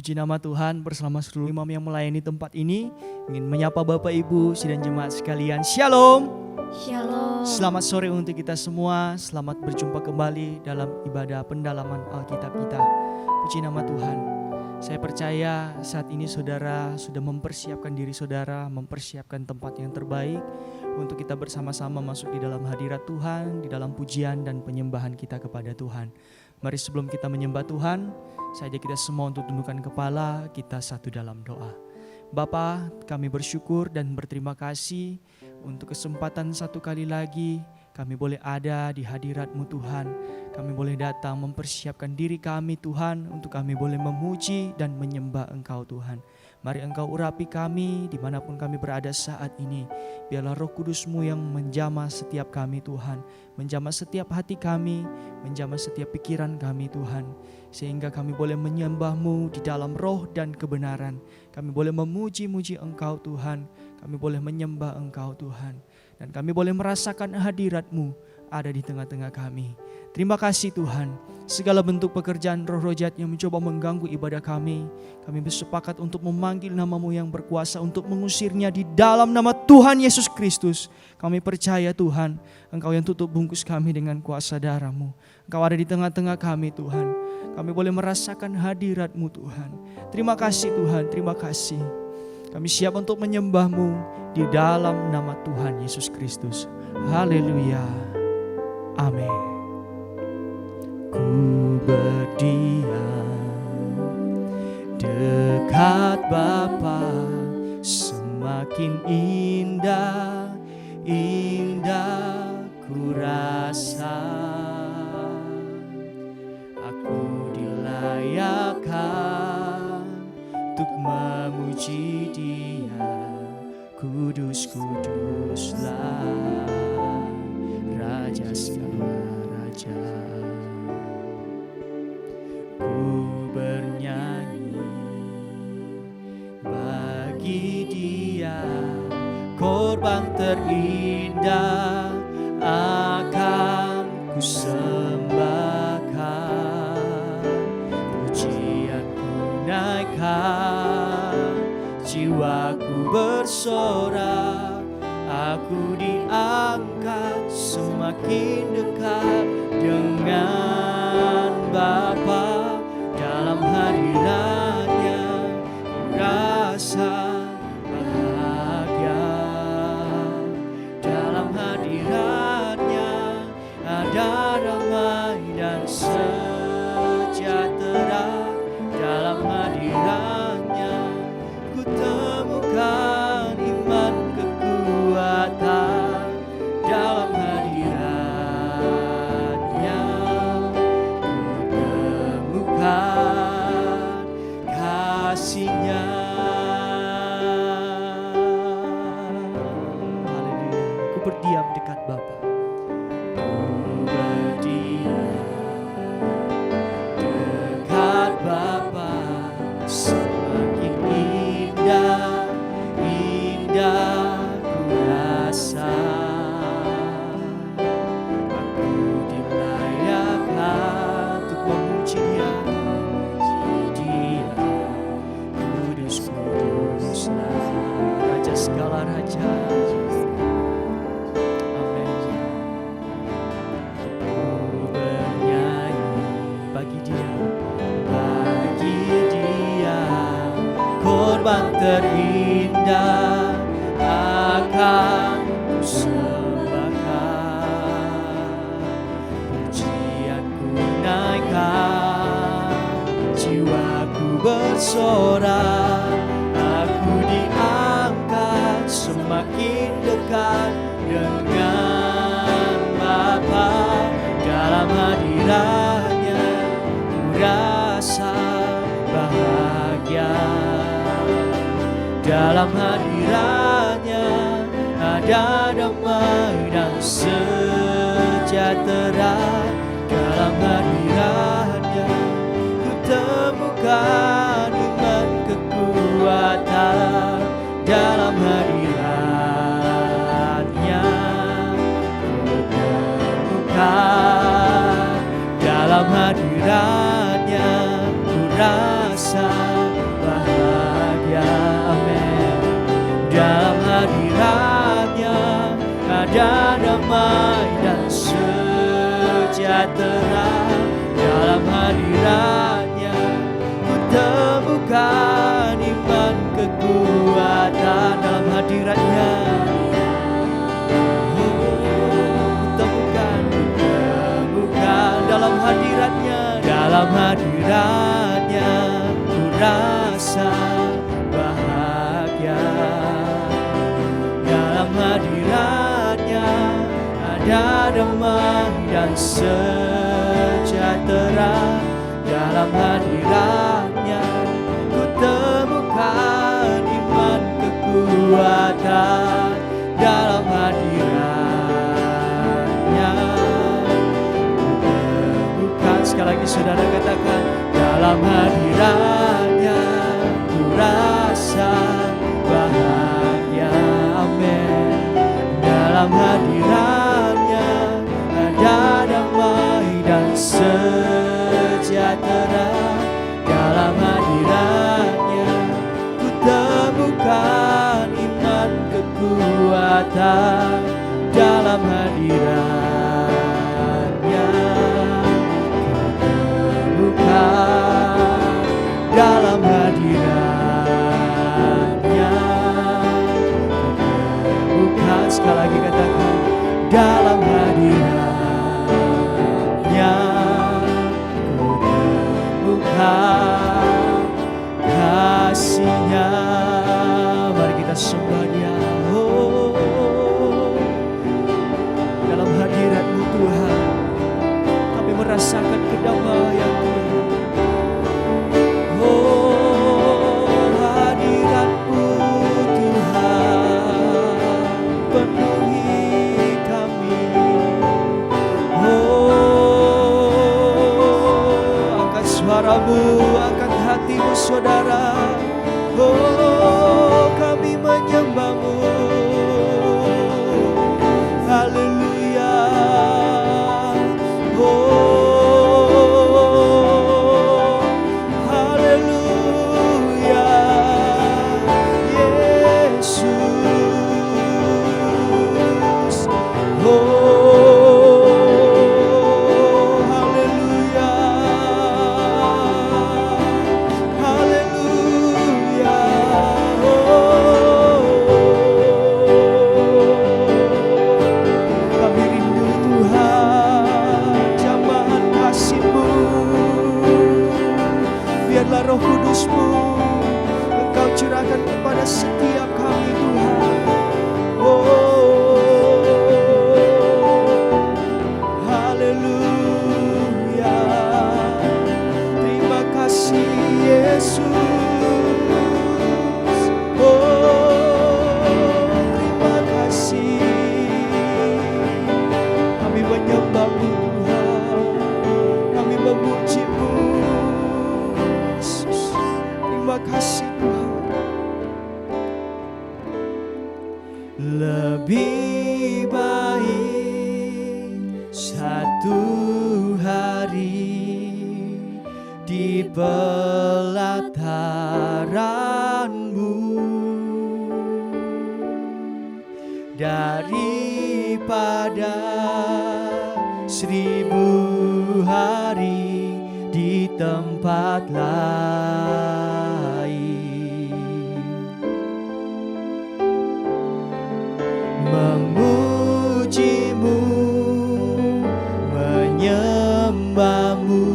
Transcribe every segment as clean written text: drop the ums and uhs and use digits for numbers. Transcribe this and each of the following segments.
Puji nama Tuhan bersama seluruh imam yang melayani tempat ini. Ingin menyapa Bapak Ibu sidang jemaat sekalian. Shalom. Shalom. Selamat sore untuk kita semua. Selamat berjumpa kembali dalam ibadah pendalaman Alkitab kita. Puji nama Tuhan. Saya percaya saat ini saudara sudah mempersiapkan diri saudara, mempersiapkan tempat yang terbaik untuk kita bersama-sama masuk di dalam hadirat Tuhan, di dalam pujian dan penyembahan kita kepada Tuhan. Mari sebelum kita menyembah Tuhan, saya ajak kita semua untuk tundukkan kepala, kita satu dalam doa. Bapa, kami bersyukur dan berterima kasih untuk kesempatan satu kali lagi kami boleh ada di hadirat-Mu Tuhan. Kami boleh datang mempersiapkan diri kami Tuhan untuk kami boleh memuji dan menyembah Engkau Tuhan. Mari Engkau urapi kami dimanapun kami berada saat ini. Biarlah Roh Kudus-Mu yang menjamah setiap kami Tuhan. Menjamah setiap hati kami, menjamah setiap pikiran kami Tuhan. Sehingga kami boleh menyembah-Mu di dalam roh dan kebenaran. Kami boleh memuji-muji Engkau Tuhan. Kami boleh menyembah Engkau Tuhan. Dan kami boleh merasakan hadirat-Mu ada di tengah-tengah kami. Terima kasih Tuhan. Segala bentuk pekerjaan roh-roh jahat yang mencoba mengganggu ibadah kami bersepakat untuk memanggil nama-Mu yang berkuasa untuk mengusirnya di dalam nama Tuhan Yesus Kristus. Kami percaya Tuhan, Engkau yang tutup bungkus kami dengan kuasa darah-Mu. Engkau ada di tengah-tengah kami Tuhan. Kami boleh merasakan hadirat-Mu Tuhan. Terima kasih Tuhan, terima kasih. Kami siap untuk menyembah-Mu di dalam nama Tuhan Yesus Kristus. Haleluya. Amin. Ku berdiam dekat Bapa, semakin indah, indah ku rasa. Aku dilayakkan untuk memuji Dia. Kudus, kuduslah Raja segala raja. Ku bernyanyi bagi Dia, korban terindah akan ku sembahkan. Pujianku naikkan, jiwaku bersorak, aku diangkat semakin dekat dengan Bapa. Dalam hadirat-Nya ku rasa bahagia. Dalam hadirat-Nya ada damai dan sejahtera. Dalam hadirat-Nya ku temukan iman kekuatan. Dalam hadirat-Nya ku temukan kasih-Nya. Haleluya. Ku berdiam dekat Bapa. Ku berdiam dekat Bapa, semakin indah, indah ku rasa. Aku dilayakkan untuk memuji Dia. Kudus, kuduslah Raja segala raja. Amin. Ku bernyanyi bagi Dia, bagi Dia, korban terindah akan ku sembahkan. Pujianku naikkan, jiwaku bersorak, aku diangkat semakin dekat dengan Bapa. Dalam hadirat-Nya ku rasa bahagia. Dalam hadirat-Nya ada damai dan sejahtera. Dalam hadirat-Nya ku temukan iman kekuatan. Dalam hadirat-Nya ku temukan. Dalam hadirat-Nya ku rasa hadiratnya ku rasa bahagia. Dalam hadiratnya ada damai dan sejahtera. Dalam hadiratnya ku temukan iman kekuatan. Dalam hadiratnya ku temukan. Sekali lagi saudara katakan, dalam hadiratnya ku rasa bahagia. Amin. Dalam hadiratnya ada damai dan sejahtera. Dalam hadiratnya ku temukan iman kekuatan. Dalam hadiratnya ku temukan. Dalam hadiratnya ku temukan. Sekali lagi katakan, dalam hadiratnya ku temukan kasih-Nya. Mari kita sembah Dia. Oh, dalam hadirat-Mu Tuhan kami merasakan kedamaian Tuhan. Oh, hadirat-Mu Tuhan penuhi kami. Oh, angkat suaramu, angkat hatimu saudara. Oh, kami menyembah-Mu. Haleluya. Oh, haleluya. Yesus. Oh, haleluya. Haleluya. Kami rindu Tuhan jambahan kasih-Mu. Biarlah Roh Kudus-Mu Engkau curahkan kepada setiap kami Tuhan. Oh, haleluya. Terima kasih Yesus. Oh, terima kasih. Kami menyembah-Mu Tuhan. Kami memuji-Mu Yesus. Terima kasih Tuhan. Lebih baik satu hari di pelataran-Mu daripada 1000 hari di tempat lain. Memuji-Mu, menyembah-Mu,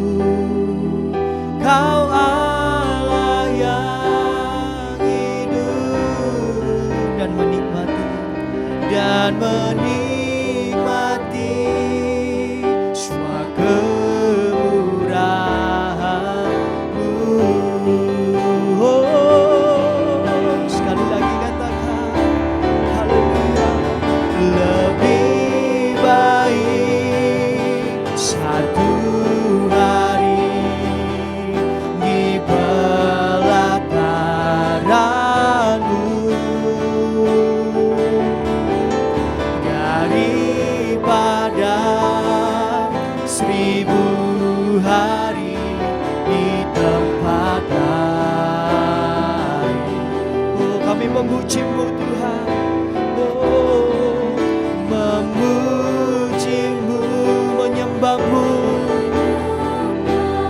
Kau Allah yang hidup dan menikmati semua kemurahan-Mu. Oh, sekali lagi katakan, haleluya. Lebih baik satu hari di pelataran-Mu daripada 1000 hari di tempat lain. Oh, kami memuji-Mu Tuhan. Oh, memuji-Mu, menyembah-Mu.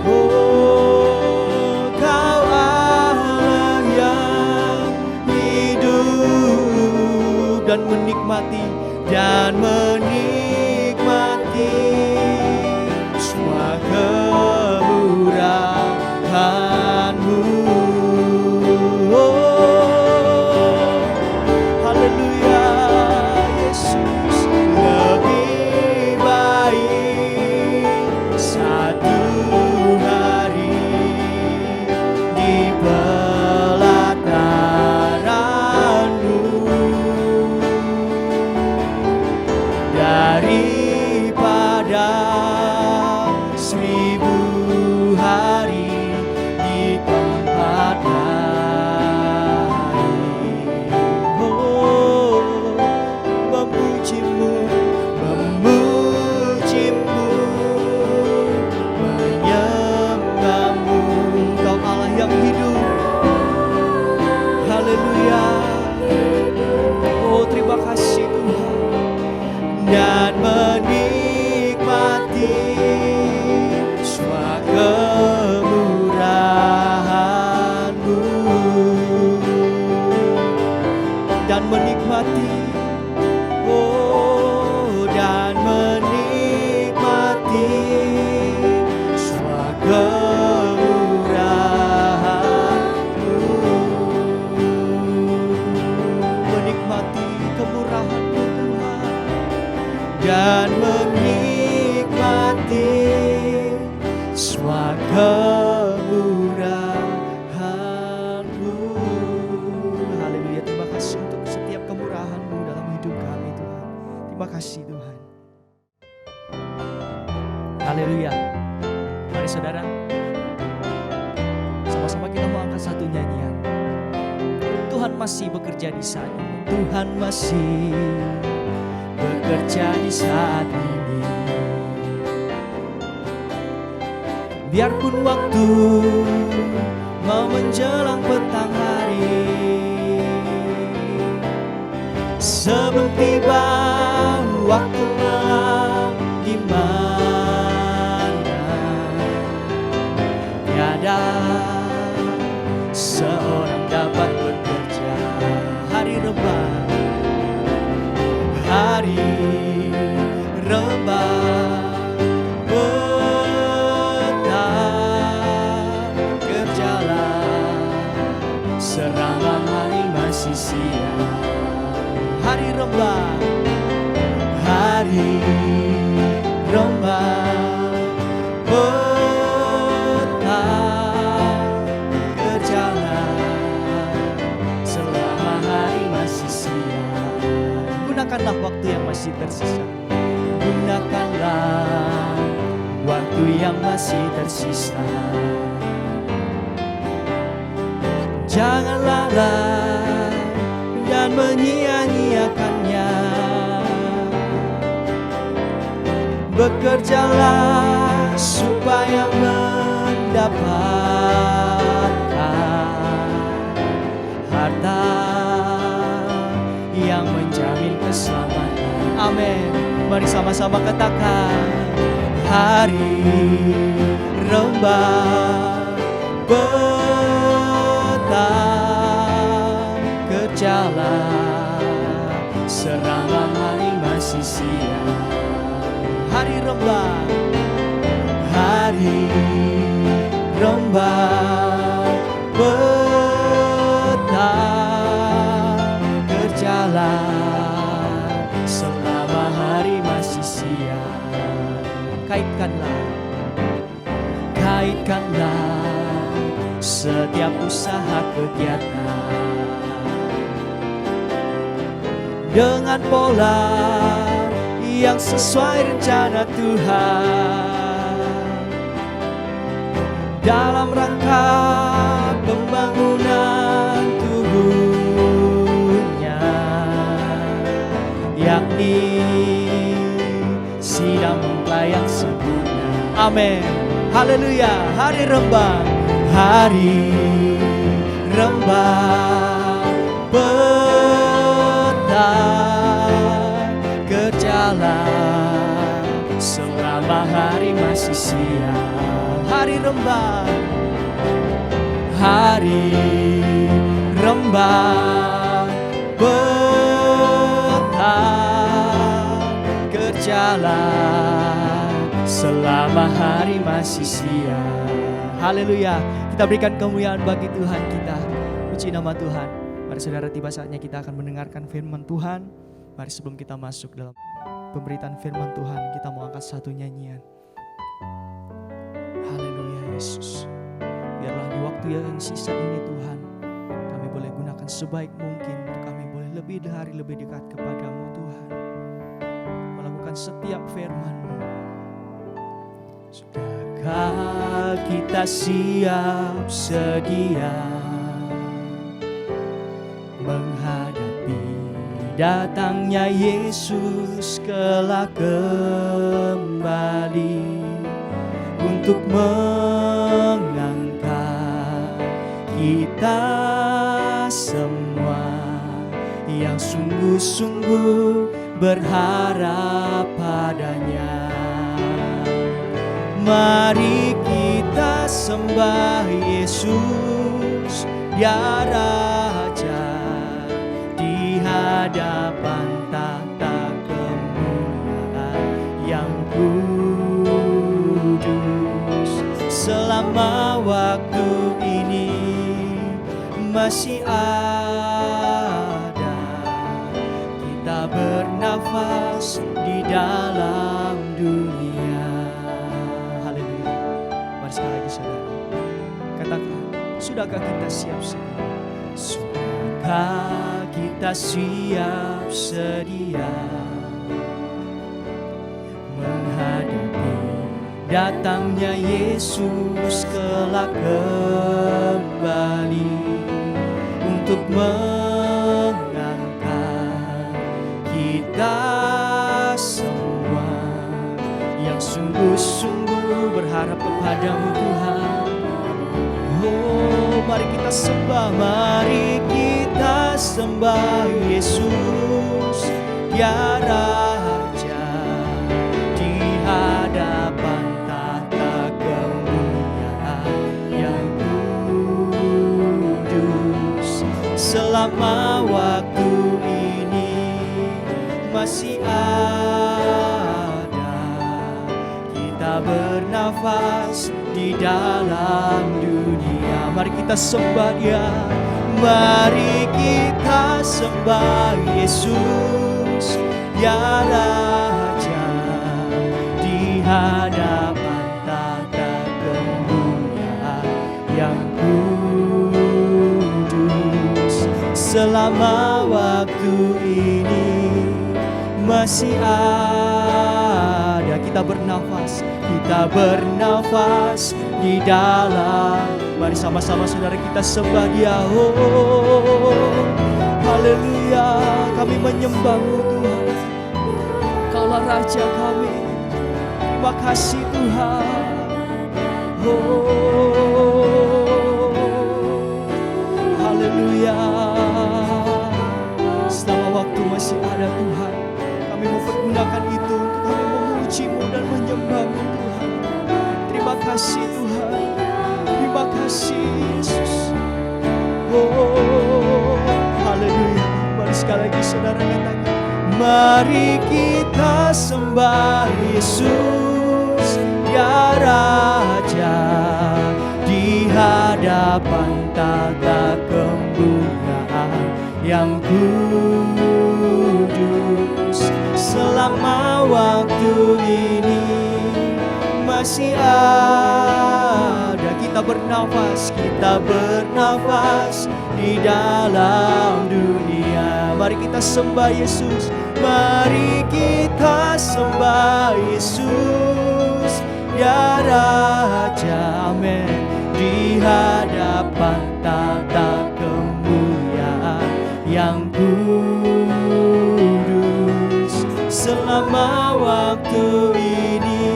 Oh, Kau Allah yang hidup dan menikmati semua kemurahan. masih bekerja di saat ini. Tuhan masih bekerja di saat ini. Biarpun waktu mau menjelang petang hari, sebelum tiba waktu malam di mana tiada seorang dapat bekerja. Hari rebah, hari rebah, petang kerjalah selama hari masih siang. Hari rebah, hari rebah, petang kerjalah selama hari masih siang. Gunakanlah waktu yang masih tersisa. Gunakanlah waktu yang masih tersisa. Jangan lalai dan menyia-nyiakannya. Bekerjalah supaya mendapatkan harta yang menjamin keselamatan. Amin. Mari sama-sama katakan, hari rebah, petang kerjalah selama hari masih siang. Hari rebah, hari rebah, petang kerjalah selama hari masih siang. Kaitkanlah setiap usaha kegiatan dengan pola yang sesuai rencana Tuhan, dalam rangka pembangunan tubuhnya, yakni sidang mempelai yang sempurna. Amin. Haleluya. Hari rebah, hari rebah, petang kerjalah selama hari masih siang. Hari rebah, hari rebah, petang kerjalah selama hari masih siang. Haleluya. Kita berikan kemuliaan bagi Tuhan kita. Puji nama Tuhan. Mari saudara, tiba saatnya kita akan mendengarkan firman Tuhan. Mari sebelum kita masuk dalam pemberitaan firman Tuhan, kita mau angkat satu nyanyian. Haleluya Yesus. Biarlah di waktu yang sisa ini Tuhan, kami boleh gunakan sebaik mungkin untuk kami boleh lebih hari lebih dekat kepadamu Tuhan. Melakukan setiap firman-Mu. Sudahkah kita siap sedia menghadapi datangnya Yesus kelak kembali untuk mengangkat kita semua yang sungguh-sungguh berharap padanya. Mari kita sembah Yesus, Dia Raja, di hadapan tahta kemuliaan yang kudus. Selama waktu ini masih ada, kita bernafas di dalam dunia. Haleluya. Mari sekali lagi saudara, katakan, sudahkah kita siap sedia? Sudahkah kita siap sedia menghadapi datangnya Yesus kelak kembali untuk kita semua yang sungguh-sungguh berharap kepadamu Tuhan. Oh, mari kita sembah, mari kita sembah Yesus, ya Raja, di hadapan tahta kemuliaan yang kudus. Selama waktu ini masih ada, kita bernafas di dalam dunia. Mari kita sembah Dia, mari kita sembah Yesus, ya Raja, di hadapan tahta kemuliaan yang kudus. Selama waktu ini masih ada, kita bernafas di dalam. Mari sama-sama saudara kita sembah Dia. Oh, haleluya, kami menyembah-Mu Tuhan, Kaulah Raja kami. Terima kasih Tuhan. Oh, haleluya. Selama waktu masih ada Tuhan, kami mau pergunakan itu untuk kami memuji-Mu dan menyembah-Mu Tuhan. Terima kasih Tuhan, terima kasih Yesus. Oh, haleluya. Mari sekali lagi saudara katakan, mari kita sembah Yesus, ya Raja, di hadapan tahta kemuliaan yang kudus. Selama waktu ini masih ada, kita bernafas di dalam dunia. Mari kita sembah Yesus, mari kita sembah Yesus, ya Raja, amin, di hadapan tahta kemuliaan yang kudus. Selama waktu ini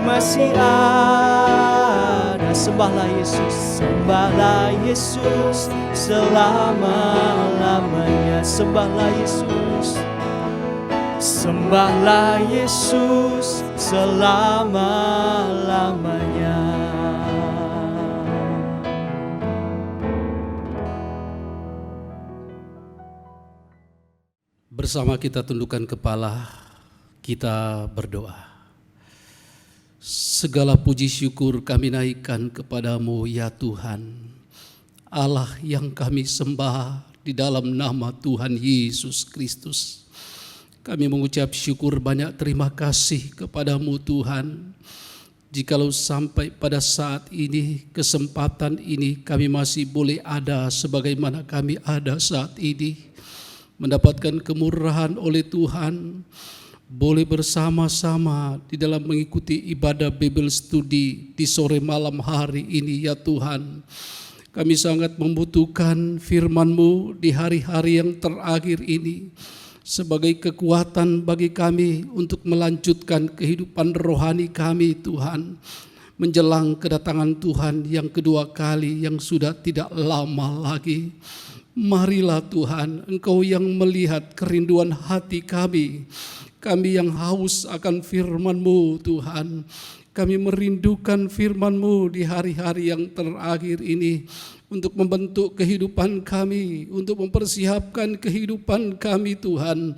masih ada, sembahlah Yesus selama-lamanya. Sembahlah Yesus selama-lamanya. Bersama kita tundukkan kepala, kita berdoa. Segala puji syukur kami naikkan kepadamu ya Tuhan, Allah yang kami sembah di dalam nama Tuhan Yesus Kristus. Kami mengucap syukur banyak terima kasih kepadamu Tuhan. Jikalau sampai pada saat ini, kesempatan ini kami masih boleh ada sebagaimana kami ada saat ini, mendapatkan kemurahan oleh Tuhan, boleh bersama-sama di dalam mengikuti ibadah Bible Study di sore malam hari ini ya Tuhan. Kami sangat membutuhkan firman-Mu di hari-hari yang terakhir ini sebagai kekuatan bagi kami untuk melanjutkan kehidupan rohani kami Tuhan, menjelang kedatangan Tuhan yang kedua kali yang sudah tidak lama lagi. Marilah Tuhan, Engkau yang melihat kerinduan hati kami yang haus akan firman-Mu Tuhan. Kami merindukan firman-Mu di hari-hari yang terakhir ini untuk membentuk kehidupan kami, untuk mempersiapkan kehidupan kami Tuhan,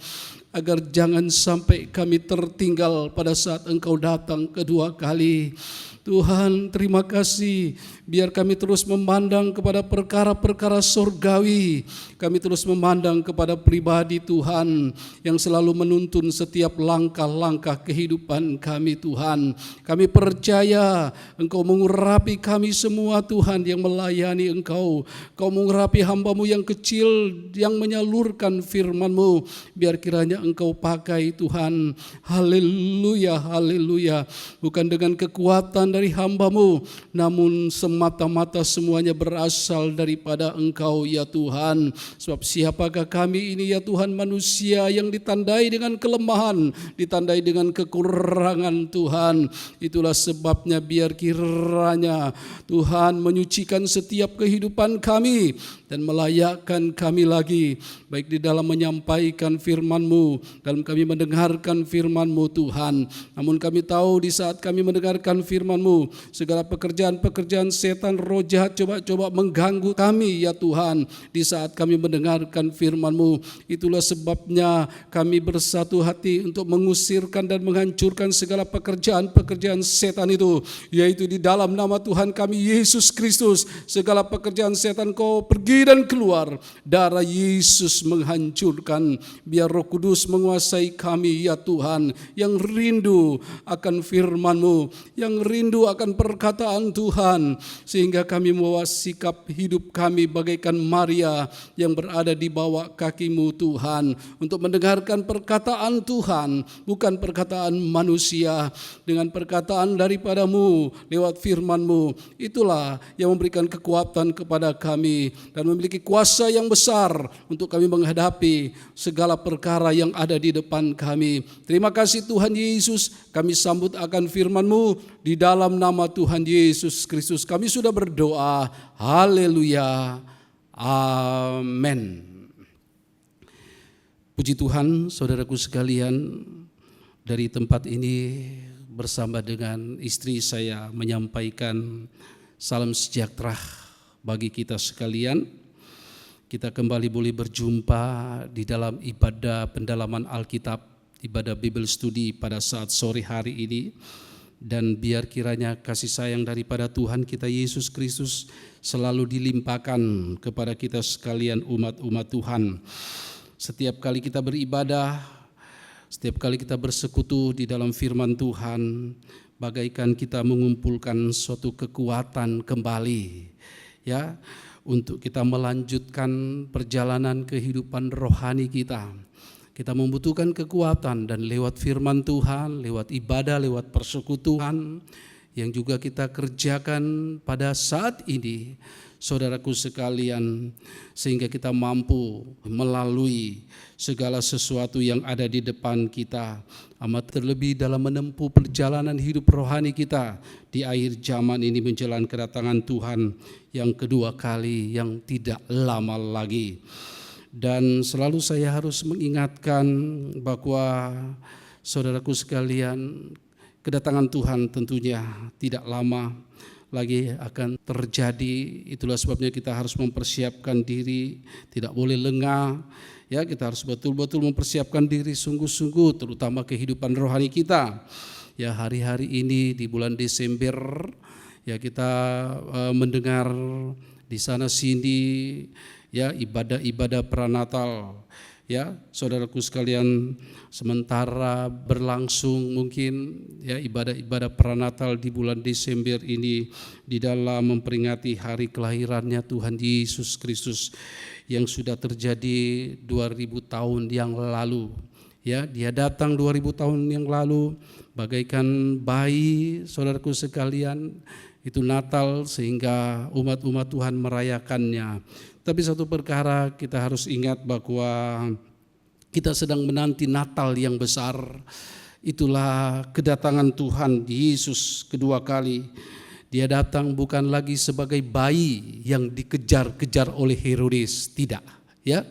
agar jangan sampai kami tertinggal pada saat Engkau datang kedua kali. Tuhan, terima kasih, biar kami terus memandang kepada perkara-perkara surgawi. Kami terus memandang kepada pribadi Tuhan yang selalu menuntun setiap langkah-langkah kehidupan kami Tuhan. Kami percaya Engkau mengurapi kami semua Tuhan yang melayani Engkau. Kau mengurapi hamba-Mu yang kecil yang menyalurkan firman-Mu. Biar kiranya Engkau pakai Tuhan. Haleluya, haleluya. Bukan dengan kekuatan dari hamba-Mu, namun semata-mata semuanya berasal daripada Engkau ya Tuhan. Sebab siapakah kami ini ya Tuhan, manusia yang ditandai dengan kelemahan, ditandai dengan kekurangan Tuhan. Itulah sebabnya biar kiranya Tuhan menyucikan setiap kehidupan kami dan melayakkan kami lagi, baik di dalam menyampaikan firman-Mu, dalam kami mendengarkan firman-Mu Tuhan. Namun kami tahu di saat kami mendengarkan firman-Mu, segala pekerjaan-pekerjaan setan roh jahat coba-coba mengganggu kami ya Tuhan. Di saat kami mendengarkan firman-Mu, itulah sebabnya kami bersatu hati untuk mengusirkan dan menghancurkan segala pekerjaan-pekerjaan setan itu, yaitu di dalam nama Tuhan kami Yesus Kristus. Segala pekerjaan setan Kau pergi dan keluar. Darah Yesus menghancurkan. Biar Roh Kudus menguasai kami ya Tuhan, yang rindu akan firman-Mu, yang rindu akan perkataan Tuhan, sehingga kami membawa sikap hidup kami bagaikan Maria yang berada di bawah kaki-Mu Tuhan, untuk mendengarkan perkataan Tuhan, bukan perkataan manusia. Dengan perkataan daripada-Mu lewat firman-Mu, itulah yang memberikan kekuatan kepada kami dan memiliki kuasa yang besar untuk kami menghadapi segala perkara yang ada di depan kami. Terima kasih Tuhan Yesus, kami sambut akan firman-Mu di dalam nama Tuhan Yesus Kristus. Kami sudah berdoa. Haleluya. Amin. Puji Tuhan, saudaraku sekalian, dari tempat ini bersama dengan istri saya menyampaikan salam sejahtera bagi kita sekalian. Kita kembali boleh berjumpa di dalam ibadah pendalaman Alkitab, ibadah Bible Study pada saat sore hari ini. Dan biar kiranya kasih sayang daripada Tuhan kita Yesus Kristus selalu dilimpahkan kepada kita sekalian umat-umat Tuhan. Setiap kali kita beribadah, setiap kali kita bersekutu di dalam firman Tuhan, bagaikan kita mengumpulkan suatu kekuatan kembali, ya, untuk kita melanjutkan perjalanan kehidupan rohani kita. Kita membutuhkan kekuatan, dan lewat firman Tuhan, lewat ibadah, lewat persekutuan yang juga kita kerjakan pada saat ini, saudaraku sekalian, sehingga kita mampu melalui segala sesuatu yang ada di depan kita, amat terlebih dalam menempuh perjalanan hidup rohani kita di akhir zaman ini menjelang kedatangan Tuhan yang kedua kali yang tidak lama lagi. Dan selalu saya harus mengingatkan bahwa saudaraku sekalian, kedatangan Tuhan tentunya tidak lama lagi akan terjadi. Itulah sebabnya kita harus mempersiapkan diri, tidak boleh lengah. Ya, kita harus betul-betul mempersiapkan diri sungguh-sungguh, terutama kehidupan rohani kita. Ya, hari-hari ini di bulan Desember, ya kita mendengar di sana sini, ya, ibadah-ibadah pranatal. Ya, saudaraku sekalian, sementara berlangsung mungkin ya ibadah-ibadah pranatal di bulan Desember ini di dalam memperingati hari kelahirannya Tuhan Yesus Kristus yang sudah terjadi 2000 tahun yang lalu. Ya, dia datang 2000 tahun yang lalu bagaikan bayi, saudaraku sekalian. Itu Natal, sehingga umat-umat Tuhan merayakannya. Tapi satu perkara kita harus ingat bahwa kita sedang menanti Natal yang besar. Itulah kedatangan Tuhan Yesus kedua kali. Dia datang bukan lagi sebagai bayi yang dikejar-kejar oleh Herodes, tidak, ya.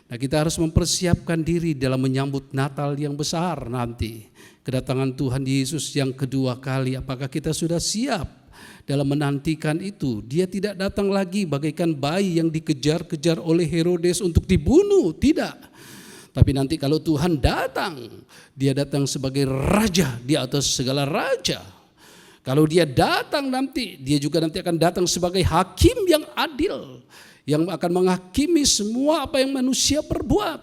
Nah, kita harus mempersiapkan diri dalam menyambut Natal yang besar nanti. Kedatangan Tuhan Yesus yang kedua kali, apakah kita sudah siap dalam menantikan itu? Dia tidak datang lagi bagaikan bayi yang dikejar-kejar oleh Herodes untuk dibunuh, tidak. Tapi nanti kalau Tuhan datang, dia datang sebagai raja di atas segala raja. Kalau dia datang nanti, dia juga nanti akan datang sebagai hakim yang adil, yang akan menghakimi semua apa yang manusia perbuat.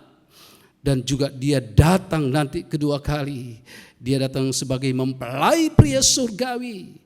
Dan juga dia datang nanti kedua kali, dia datang sebagai mempelai pria surgawi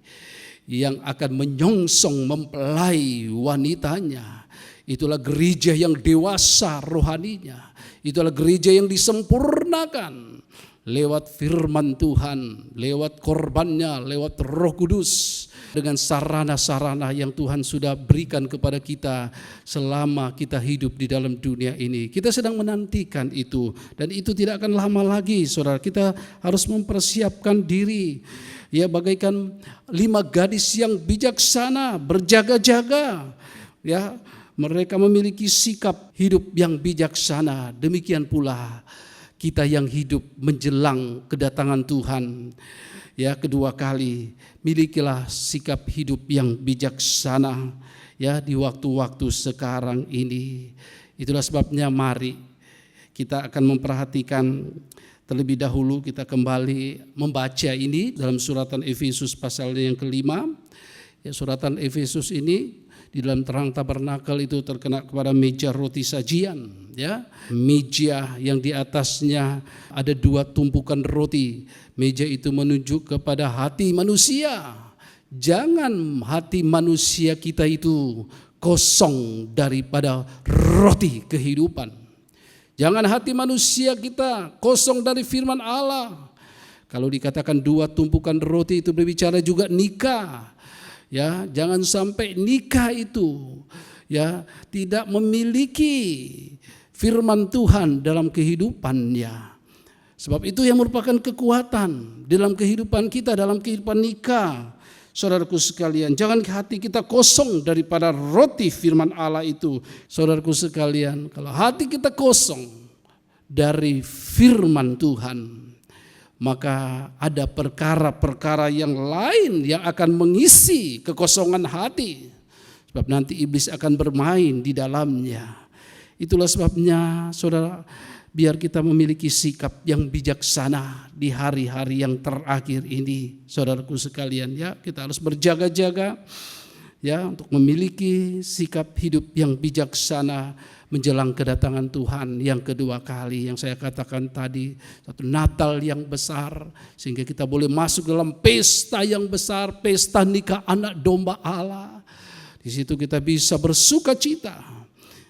yang akan menyongsong mempelai wanitanya, Itulah gereja yang dewasa rohaninya. Itulah gereja yang disempurnakan lewat firman Tuhan, lewat korbannya, lewat Roh Kudus, dengan sarana-sarana yang Tuhan sudah berikan kepada kita selama kita hidup di dalam dunia ini. Kita sedang menantikan itu, dan itu tidak akan lama lagi, saudara. Kita harus mempersiapkan diri, ya, bagaikan 5 gadis yang bijaksana berjaga-jaga, ya. Mereka memiliki sikap hidup yang bijaksana. Demikian pula kita yang hidup menjelang kedatangan Tuhan, ya, kedua kali. Milikilah sikap hidup yang bijaksana, ya, di waktu-waktu sekarang ini. Itulah sebabnya mari kita akan memperhatikan terlebih dahulu, kita kembali membaca ini dalam suratan Efesus pasal yang kelima. Ya, suratan Efesus ini di dalam terang tabernakel itu terkena kepada meja roti sajian, ya. Meja yang di atasnya ada 2 tumpukan roti. Meja itu menunjuk kepada hati manusia. Jangan hati manusia kita itu kosong daripada roti kehidupan. Jangan hati manusia kita kosong dari firman Allah. Kalau dikatakan 2 tumpukan roti itu berbicara juga nikah. Ya, jangan sampai nikah itu, ya, tidak memiliki firman Tuhan dalam kehidupannya. Sebab itu yang merupakan kekuatan dalam kehidupan kita, dalam kehidupan nikah. Saudaraku sekalian, jangan hati kita kosong daripada roti firman Allah itu. Saudaraku sekalian, kalau hati kita kosong dari firman Tuhan, maka ada perkara-perkara yang lain yang akan mengisi kekosongan hati. Sebab nanti iblis akan bermain di dalamnya. Itulah sebabnya, saudara, biar kita memiliki sikap yang bijaksana di hari-hari yang terakhir ini. Saudaraku sekalian, ya, kita harus berjaga-jaga, ya, untuk memiliki sikap hidup yang bijaksana menjelang kedatangan Tuhan yang kedua kali. Yang saya katakan tadi, satu Natal yang besar, sehingga kita boleh masuk dalam pesta yang besar, pesta nikah anak domba Allah. Di situ kita bisa bersuka cita.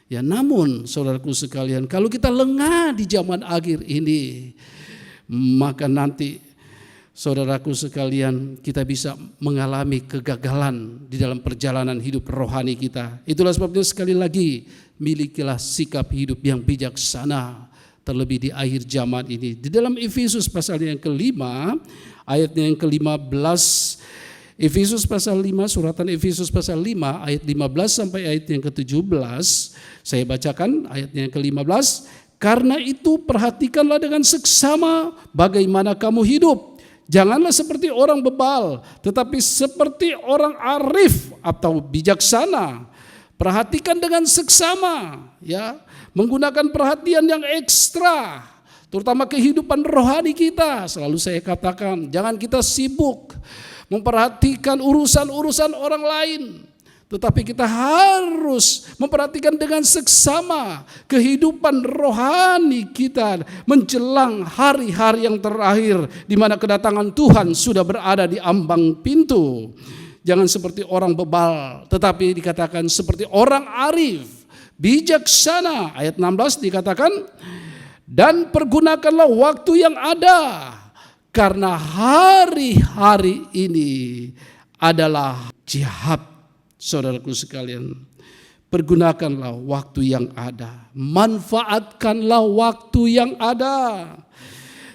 Ya, namun saudaraku sekalian, kalau kita lengah di zaman akhir ini, maka nanti saudaraku sekalian, kita bisa mengalami kegagalan di dalam perjalanan hidup rohani kita. Itulah sebabnya sekali lagi, milikilah sikap hidup yang bijaksana, terlebih di akhir zaman ini. Di dalam Efesus pasal yang kelima, ayatnya yang ke-15, Efesus pasal 5, suratan Efesus pasal 5, ayat 15 sampai ayat yang ke-17, saya bacakan ayatnya yang ke-15. Karena itu perhatikanlah dengan seksama bagaimana kamu hidup. Janganlah seperti orang bebal, tetapi seperti orang arif atau bijaksana. Perhatikan dengan seksama, ya, menggunakan perhatian yang ekstra, terutama kehidupan rohani kita. Selalu saya katakan, jangan kita sibuk memperhatikan urusan-urusan orang lain, tetapi kita harus memperhatikan dengan seksama kehidupan rohani kita menjelang hari-hari yang terakhir, di mana kedatangan Tuhan sudah berada di ambang pintu. Jangan seperti orang bebal, tetapi dikatakan seperti orang arif, bijaksana. Ayat 16 dikatakan, dan pergunakanlah waktu yang ada, karena hari-hari ini adalah jahat. Saudaraku sekalian, pergunakanlah waktu yang ada, manfaatkanlah waktu yang ada.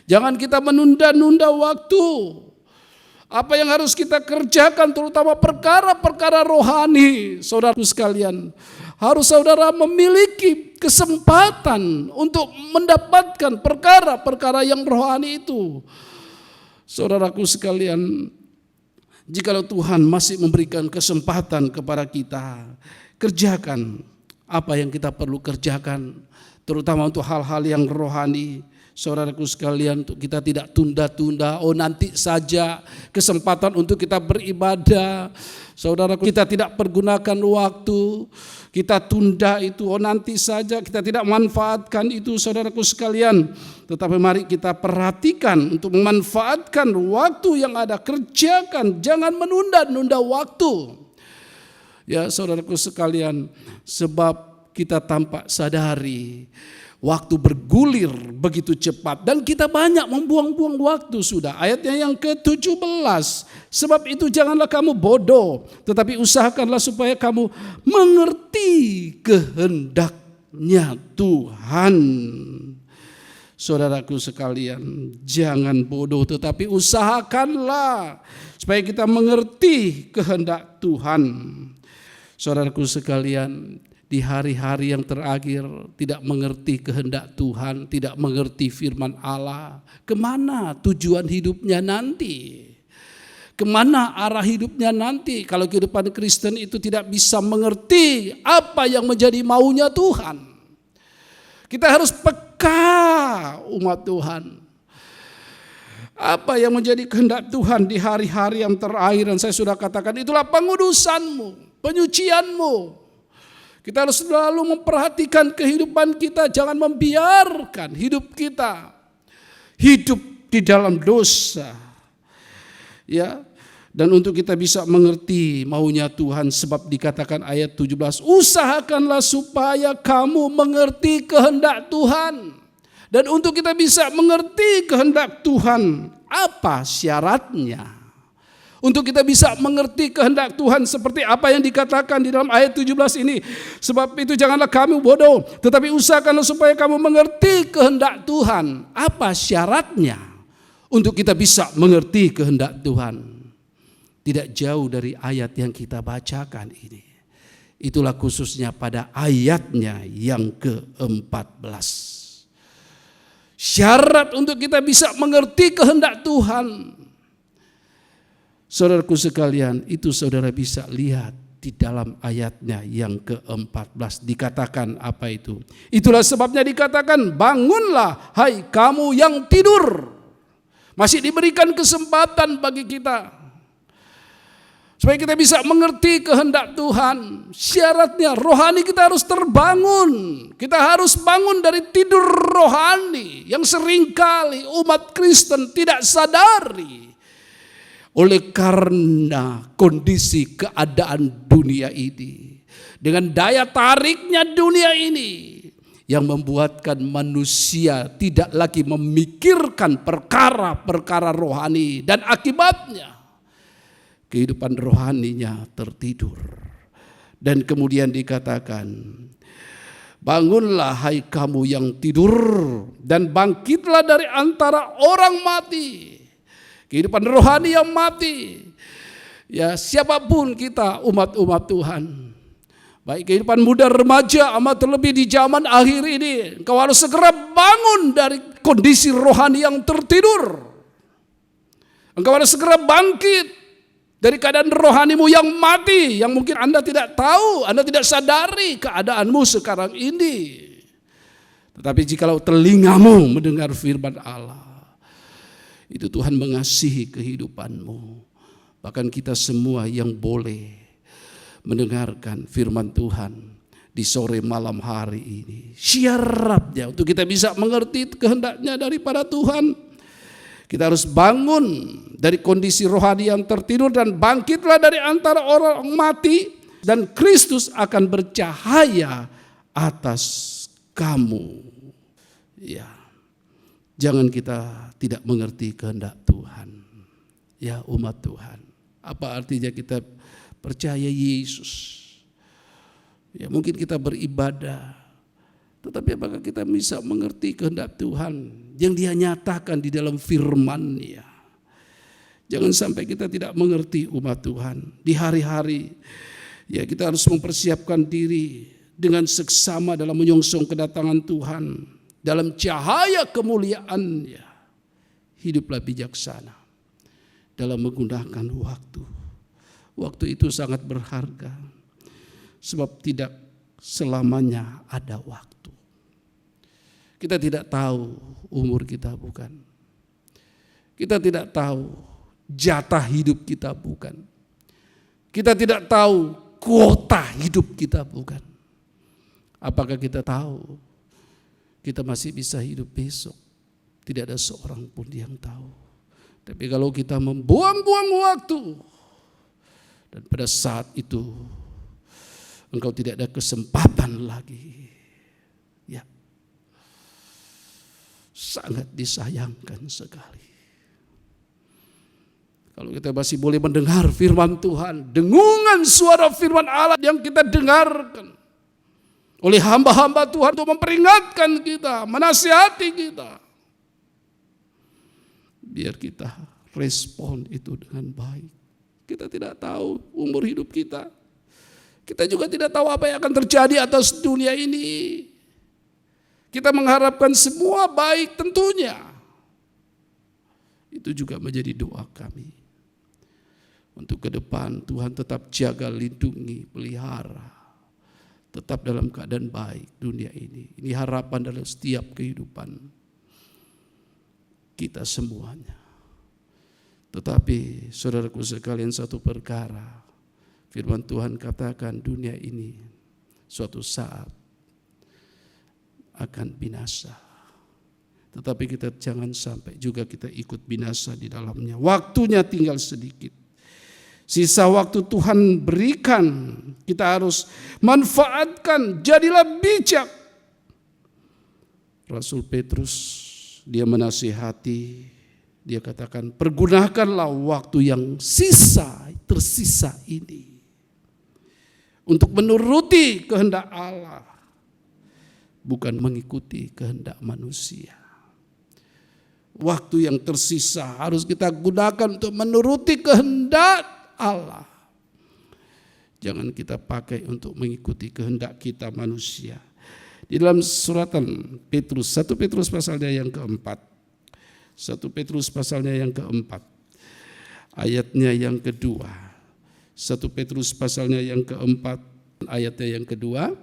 Jangan kita menunda-nunda waktu. Apa yang harus kita kerjakan, terutama perkara-perkara rohani, saudaraku sekalian, harus saudara memiliki kesempatan untuk mendapatkan perkara-perkara yang rohani itu. Saudaraku sekalian, jikalau Tuhan masih memberikan kesempatan kepada kita, kerjakan apa yang kita perlu kerjakan, terutama untuk hal-hal yang rohani. Saudaraku sekalian, untuk kita tidak tunda-tunda, oh nanti saja kesempatan untuk kita beribadah. Saudaraku, kita tidak pergunakan waktu, kita tunda itu, oh nanti saja, kita tidak manfaatkan itu, saudaraku sekalian. Tetapi mari kita perhatikan untuk memanfaatkan waktu yang ada, kerjakan, jangan menunda-nunda waktu. Ya saudaraku sekalian, sebab kita tampak sadari waktu bergulir begitu cepat dan kita banyak membuang-buang waktu sudah. Ayatnya yang ke-17, sebab itu janganlah kamu bodoh, tetapi usahakanlah supaya kamu mengerti kehendaknya Tuhan. Saudaraku sekalian, jangan bodoh tetapi usahakanlah supaya kita mengerti kehendak Tuhan. Saudaraku sekalian, di hari-hari yang terakhir tidak mengerti kehendak Tuhan, tidak mengerti firman Allah, kemana tujuan hidupnya nanti? Kemana arah hidupnya nanti kalau kehidupan Kristen itu tidak bisa mengerti apa yang menjadi maunya Tuhan? Kita harus peka umat Tuhan. Apa yang menjadi kehendak Tuhan di hari-hari yang terakhir, dan saya sudah katakan itulah pengudusanmu, penyucianmu. Kita harus selalu memperhatikan kehidupan kita, jangan membiarkan hidup kita hidup di dalam dosa. Ya. Dan untuk kita bisa mengerti maunya Tuhan, sebab dikatakan ayat 17, usahakanlah supaya kamu mengerti kehendak Tuhan. Dan untuk kita bisa mengerti kehendak Tuhan, apa syaratnya? Untuk kita bisa mengerti kehendak Tuhan seperti apa yang dikatakan di dalam ayat 17 ini. Sebab itu janganlah kamu bodoh, tetapi usahakanlah supaya kamu mengerti kehendak Tuhan. Apa syaratnya untuk kita bisa mengerti kehendak Tuhan? Tidak jauh dari ayat yang kita bacakan ini. Itulah khususnya pada ayatnya yang ke-14. Syarat untuk kita bisa mengerti kehendak Tuhan. Saudaraku sekalian, itu saudara bisa lihat di dalam ayatnya yang ke-14. Dikatakan apa itu? Itulah sebabnya dikatakan, bangunlah hai kamu yang tidur. Masih diberikan kesempatan bagi kita supaya kita bisa mengerti kehendak Tuhan. Syaratnya rohani kita harus terbangun. Kita harus bangun dari tidur rohani yang seringkali umat Kristen tidak sadari. Oleh karena kondisi keadaan dunia ini, dengan daya tariknya dunia ini yang membuatkan manusia tidak lagi memikirkan perkara-perkara rohani, dan akibatnya kehidupan rohaninya tertidur. Dan kemudian dikatakan, bangunlah hai kamu yang tidur dan bangkitlah dari antara orang mati. Kehidupan rohani yang mati. Ya, siapapun kita umat-umat Tuhan, baik kehidupan muda, remaja, amat terlebih di zaman akhir ini, engkau harus segera bangun dari kondisi rohani yang tertidur. Engkau harus segera bangkit dari keadaan rohanimu yang mati, yang mungkin Anda tidak tahu, Anda tidak sadari keadaanmu sekarang ini. Tetapi jikalau telingamu mendengar firman Allah, itu Tuhan mengasihi kehidupanmu. Bahkan kita semua yang boleh mendengarkan firman Tuhan di sore malam hari ini, syaratnya untuk kita bisa mengerti kehendaknya daripada Tuhan, kita harus bangun dari kondisi rohani yang tertidur dan bangkitlah dari antara orang mati, dan Kristus akan bercahaya atas kamu. Ya, jangan kita tidak mengerti kehendak Tuhan. Ya umat Tuhan, apa artinya kita percaya Yesus? Ya mungkin kita beribadah, tetapi apakah kita bisa mengerti kehendak Tuhan yang Dia nyatakan di dalam firman-Nya? Jangan sampai kita tidak mengerti umat Tuhan. Di hari-hari ya kita harus mempersiapkan diri dengan seksama dalam menyongsong kedatangan Tuhan. Dalam cahaya kemuliaan-Nya, hiduplah bijaksana dalam menggunakan waktu. Waktu itu sangat berharga, sebab tidak selamanya ada waktu. Kita tidak tahu umur kita, bukan. Kita tidak tahu jatah hidup kita, bukan. Kita tidak tahu kuota hidup kita, bukan. Apakah kita tahu kita masih bisa hidup besok? Tidak ada seorang pun yang tahu. Tapi kalau kita membuang-buang waktu, dan pada saat itu engkau tidak ada kesempatan lagi. Ya, sangat disayangkan sekali. Kalau kita masih boleh mendengar firman Tuhan, dengungan suara firman Allah yang kita dengarkan oleh hamba-hamba Tuhan untuk memperingatkan kita, menasihati kita. Biar kita respon itu dengan baik. Kita tidak tahu umur hidup kita. Kita juga tidak tahu apa yang akan terjadi atas dunia ini. Kita mengharapkan semua baik tentunya. Itu juga menjadi doa kami. Untuk ke depan Tuhan tetap jaga, lindungi, pelihara. Tetap dalam keadaan baik dunia ini. Ini harapan dalam setiap kehidupan kita semuanya. Tetapi saudaraku sekalian, satu perkara, firman Tuhan katakan dunia ini suatu saat akan binasa. Tetapi kita jangan sampai juga kita ikut binasa di dalamnya. Waktunya tinggal sedikit. Sisa waktu Tuhan berikan, kita harus manfaatkan, jadilah bijak. Rasul Petrus, dia menasihati, dia katakan, pergunakanlah waktu yang tersisa ini untuk menuruti kehendak Allah, bukan mengikuti kehendak manusia. Waktu yang tersisa harus kita gunakan untuk menuruti kehendak Allah. Jangan kita pakai untuk mengikuti kehendak kita manusia. Di dalam suratan Petrus, 1 Petrus pasalnya yang keempat. 1 Petrus pasalnya yang keempat. Ayatnya yang kedua. 1 Petrus pasalnya yang keempat. Ayatnya yang kedua.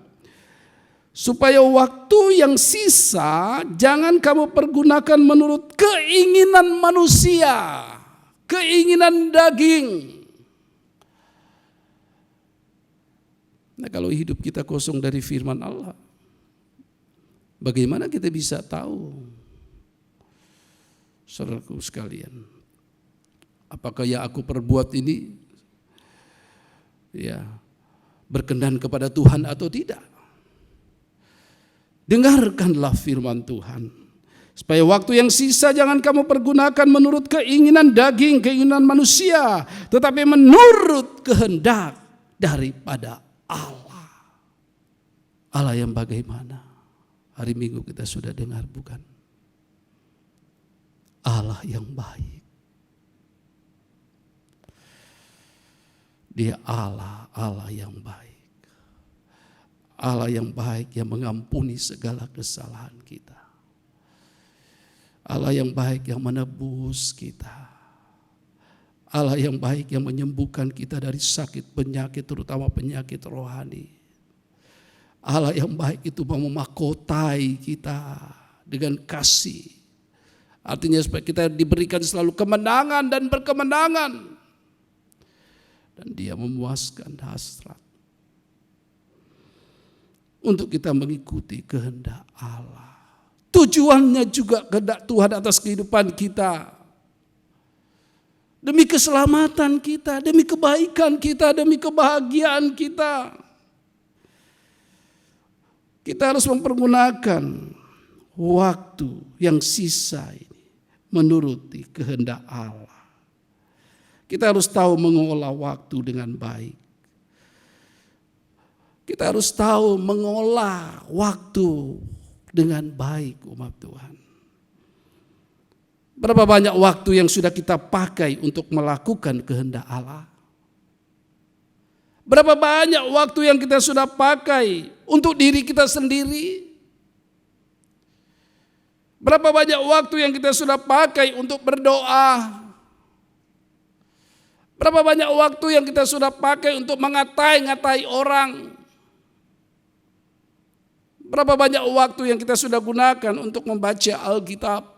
Supaya waktu yang sisa jangan kamu pergunakan menurut keinginan manusia. Keinginan daging. Nah, kalau hidup kita kosong dari firman Allah, bagaimana kita bisa tahu? Saudaraku sekalian, apakah yang aku perbuat ini ya berkenan kepada Tuhan atau tidak? Dengarkanlah firman Tuhan. Supaya waktu yang sisa jangan kamu pergunakan menurut keinginan daging, keinginan manusia, tetapi menurut kehendak daripada Allah. Allah yang bagaimana? Hari Minggu kita sudah dengar, bukan? Allah yang baik. Dia Allah yang baik. Allah yang baik yang mengampuni segala kesalahan kita. Allah yang baik yang menebus kita. Allah yang baik yang menyembuhkan kita dari sakit penyakit, terutama penyakit rohani. Allah yang baik itu mau memahkotai kita dengan kasih. Artinya supaya kita diberikan selalu kemenangan dan berkemenangan. Dan dia memuaskan hasrat. Untuk kita mengikuti kehendak Allah. Tujuannya juga kehendak Tuhan atas kehidupan kita. Demi keselamatan kita, demi kebaikan kita, demi kebahagiaan kita. Kita harus mempergunakan waktu yang sisa ini menuruti kehendak Allah. Kita harus tahu mengolah waktu dengan baik. Kita harus tahu mengolah waktu dengan baik, umat Tuhan. Berapa banyak waktu yang sudah kita pakai untuk melakukan kehendak Allah? Berapa banyak waktu yang kita sudah pakai untuk diri kita sendiri? Berapa banyak waktu yang kita sudah pakai untuk berdoa? Berapa banyak waktu yang kita sudah pakai untuk mengatai-ngatai orang? Berapa banyak waktu yang kita sudah gunakan untuk membaca Alkitab?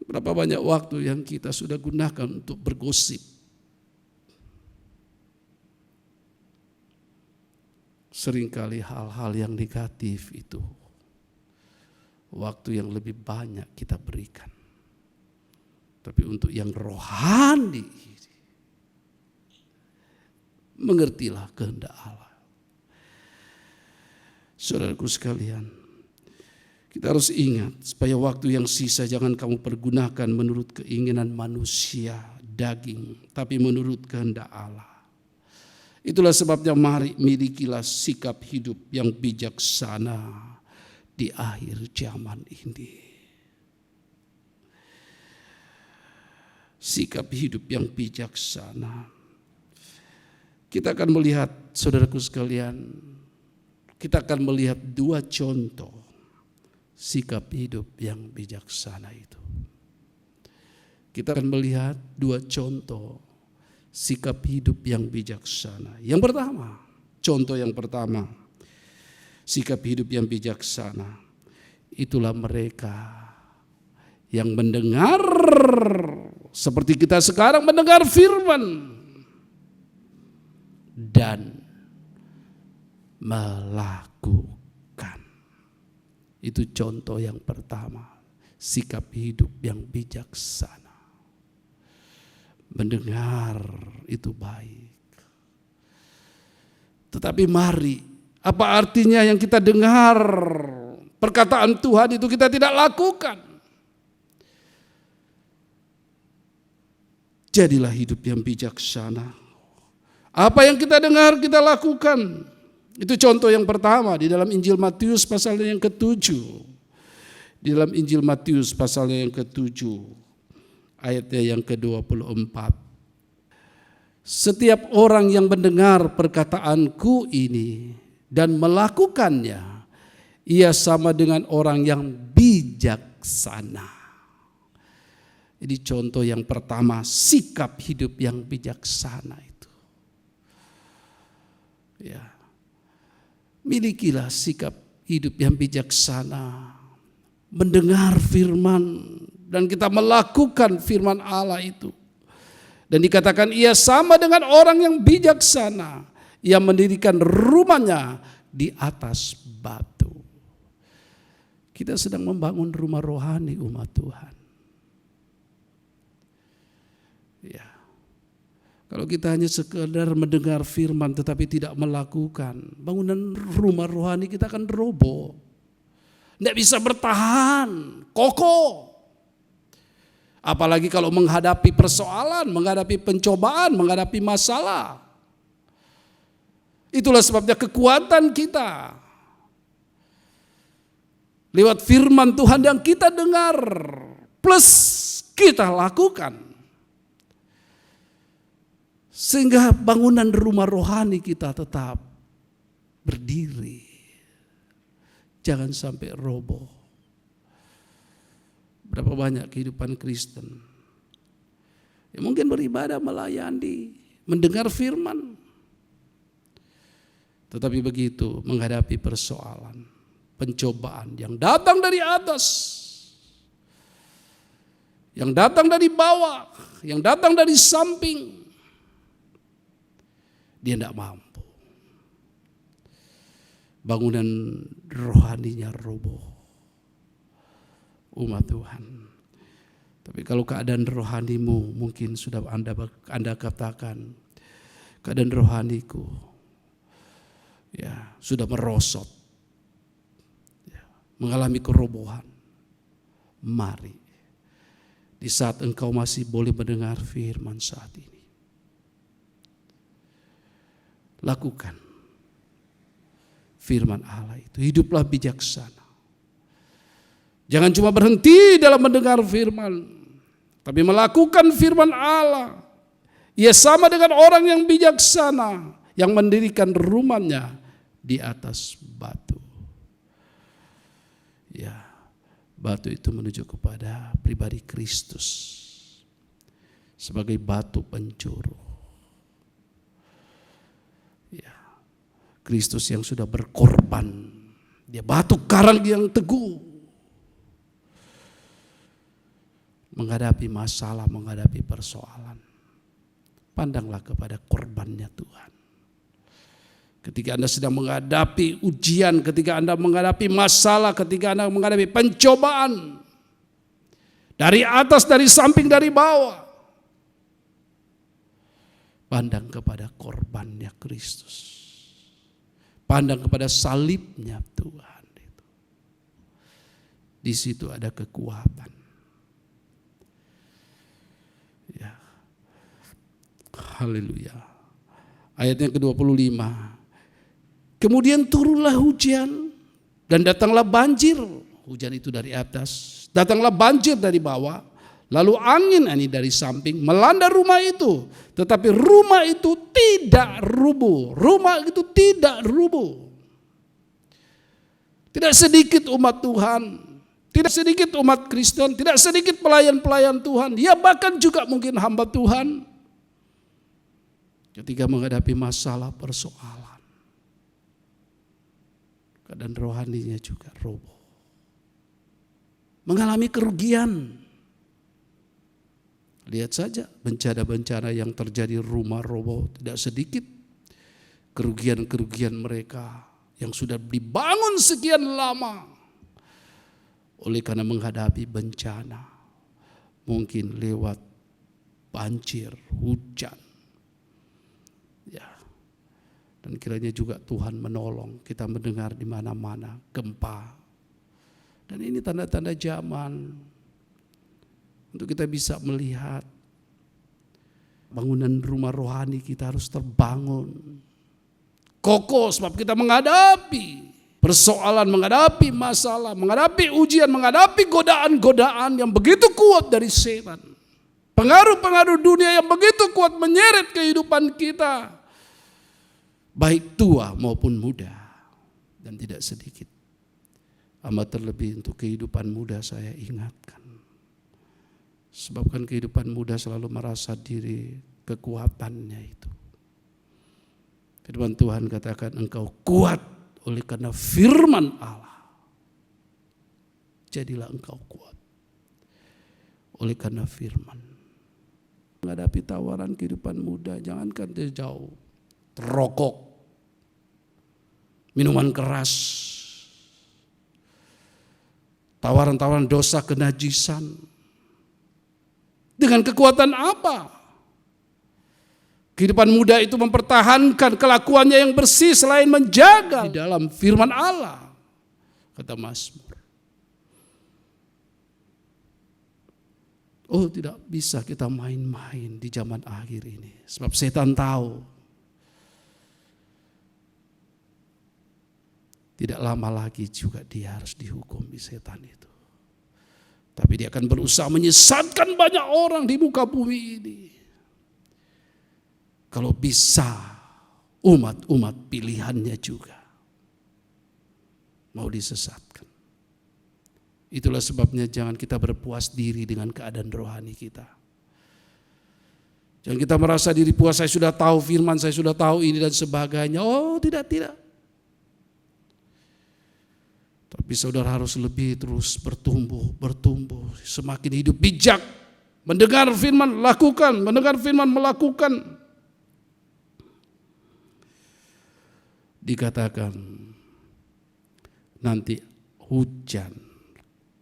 Berapa banyak waktu yang kita sudah gunakan untuk bergosip? Seringkali hal-hal yang negatif itu waktu yang lebih banyak kita berikan. Tapi untuk yang rohani Mengertilah kehendak Allah. Saudaraku sekalian, kita harus ingat supaya waktu yang sisa jangan kamu pergunakan menurut keinginan manusia, daging, tapi menurut kehendak Allah. Itulah sebabnya mari milikilah sikap hidup yang bijaksana di akhir zaman ini. Sikap hidup yang bijaksana. Kita akan melihat, saudaraku sekalian, kita akan melihat dua contoh sikap hidup yang bijaksana itu. Kita akan melihat dua contoh sikap hidup yang bijaksana. Yang pertama, contoh yang pertama, sikap hidup yang bijaksana, itulah mereka yang mendengar seperti kita sekarang mendengar firman dan melakukan. Itu contoh yang pertama, sikap hidup yang bijaksana. Mendengar itu baik. Tetapi mari, apa artinya yang kita dengar? Perkataan Tuhan itu kita tidak lakukan. Jadilah hidup yang bijaksana. Apa yang kita dengar kita lakukan. Itu contoh yang pertama di dalam Injil Matius pasal yang ke-7. Di dalam Injil Matius pasal yang ke-7 ayatnya yang ke-24. Setiap orang yang mendengar perkataanku ini dan melakukannya, ia sama dengan orang yang bijaksana. Ini contoh yang pertama, sikap hidup yang bijaksana itu. Ya. Milikilah sikap hidup yang bijaksana. Mendengar firman dan kita melakukan firman Allah itu. Dan dikatakan ia sama dengan orang yang bijaksana. Ia mendirikan rumahnya di atas batu. Kita sedang membangun rumah rohani umat Tuhan. Ya. Kalau kita hanya sekedar mendengar firman tetapi tidak melakukan, bangunan rumah rohani kita akan roboh. Tidak bisa bertahan, kokoh. Apalagi kalau menghadapi persoalan, menghadapi pencobaan, menghadapi masalah. Itulah sebabnya kekuatan kita lewat firman Tuhan yang kita dengar plus kita lakukan. Sehingga bangunan rumah rohani kita tetap berdiri. Jangan sampai roboh. Berapa banyak kehidupan Kristen yang mungkin beribadah, melayani, mendengar firman. Tetapi begitu menghadapi persoalan, pencobaan yang datang dari atas, yang datang dari bawah, yang datang dari samping, dia tidak mampu. Bangunan rohaninya roboh. Umat Tuhan. Tapi kalau keadaan rohanimu mungkin sudah Anda katakan, keadaan rohaniku ya sudah merosot, ya, mengalami kerobohan. Mari di saat engkau masih boleh mendengar firman saat ini, lakukan firman Allah itu. Hiduplah bijaksana. Jangan cuma berhenti dalam mendengar firman, tapi melakukan firman Allah. Ia sama dengan orang yang bijaksana yang mendirikan rumahnya di atas batu. Ya, batu itu menuju kepada pribadi Kristus sebagai batu pencuru. Ya, Kristus yang sudah berkorban, dia batu karang yang teguh. Menghadapi masalah, menghadapi persoalan, pandanglah kepada korbannya Tuhan. Ketika Anda sedang menghadapi ujian, ketika Anda menghadapi masalah, ketika Anda menghadapi pencobaan, dari atas, dari samping, dari bawah, Pandang kepada korbannya Kristus. Pandang kepada salibnya Tuhan. Di situ ada kekuatan. Ya. Haleluya. Ayat yang ke-25. Kemudian turunlah hujan dan datanglah banjir. Hujan itu dari atas. Datanglah banjir dari bawah. Lalu angin ini dari samping melanda rumah itu. Tetapi rumah itu tidak rubuh. Rumah itu tidak rubuh. Tidak sedikit umat Tuhan. Tidak sedikit umat Kristen, tidak sedikit pelayan-pelayan Tuhan, ya bahkan juga mungkin hamba Tuhan, ketika menghadapi masalah persoalan, keadaan rohaninya juga roboh, mengalami kerugian. Lihat saja bencana-bencana yang terjadi, rumah roboh, tidak sedikit kerugian-kerugian mereka yang sudah dibangun sekian lama. Oleh karena menghadapi bencana, mungkin lewat banjir, hujan. Ya. Dan kiranya juga Tuhan menolong kita mendengar di mana-mana gempa. Dan ini tanda-tanda zaman untuk kita bisa melihat bangunan rumah rohani kita harus terbangun kokoh, sebab kita menghadapi persoalan, menghadapi masalah, menghadapi ujian, menghadapi godaan-godaan yang begitu kuat dari setan. Pengaruh-pengaruh dunia yang begitu kuat menyeret kehidupan kita. Baik tua maupun muda. Dan tidak sedikit. Amat terlebih untuk kehidupan muda saya ingatkan. Sebabkan kehidupan muda selalu merasa diri kekuatannya itu. Firman Tuhan katakan engkau kuat oleh karena firman Allah. Jadilah engkau kuat oleh karena firman. Menghadapi tawaran kehidupan muda, jangankan jauh, rokok, minuman keras, tawaran-tawaran dosa kenajisan. Dengan kekuatan apa? Kehidupan muda itu mempertahankan kelakuannya yang bersih selain menjaga di dalam firman Allah. Kata Mazmur. Oh, tidak bisa kita main-main di zaman akhir ini. Sebab setan tahu. Tidak lama lagi juga dia harus dihukum di setan itu. Tapi dia akan berusaha menyesatkan banyak orang di muka bumi ini. Kalau bisa umat-umat pilihannya juga mau disesatkan. Itulah sebabnya jangan kita berpuas diri dengan keadaan rohani kita. Jangan kita merasa diri puas, saya sudah tahu firman, saya sudah tahu ini dan sebagainya. Oh tidak. Tapi saudara harus lebih terus bertumbuh. Semakin hidup bijak. Mendengar firman, lakukan. Mendengar firman, melakukan. Dikatakan nanti hujan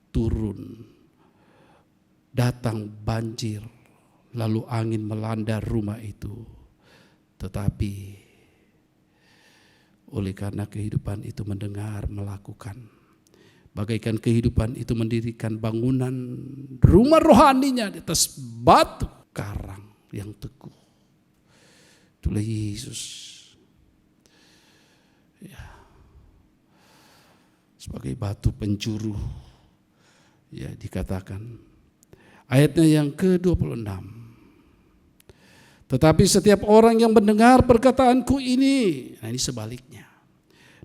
turun, datang banjir, lalu angin melanda rumah itu. Tetapi oleh karena kehidupan itu mendengar, melakukan, bagaikan kehidupan itu mendirikan bangunan rumah rohaninya di atas batu karang yang teguh. Itulah Yesus. Ya. Sebagai batu penjuru, ya dikatakan. Ayatnya yang ke-26. Tetapi setiap orang yang mendengar perkataanku ini, nah ini sebaliknya,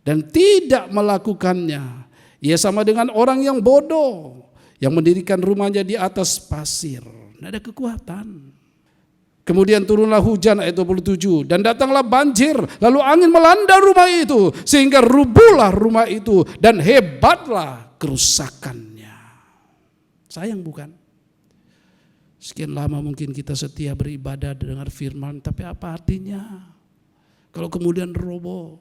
dan tidak melakukannya, ia sama dengan orang yang bodoh, yang mendirikan rumahnya di atas pasir. Tidak ada kekuatan. Kemudian turunlah hujan, ayat 27, dan datanglah banjir, lalu angin melanda rumah itu, sehingga rubuhlah rumah itu, dan hebatlah kerusakannya. Sayang bukan? Sekian lama mungkin kita setia beribadah dengar firman, tapi apa artinya kalau kemudian roboh?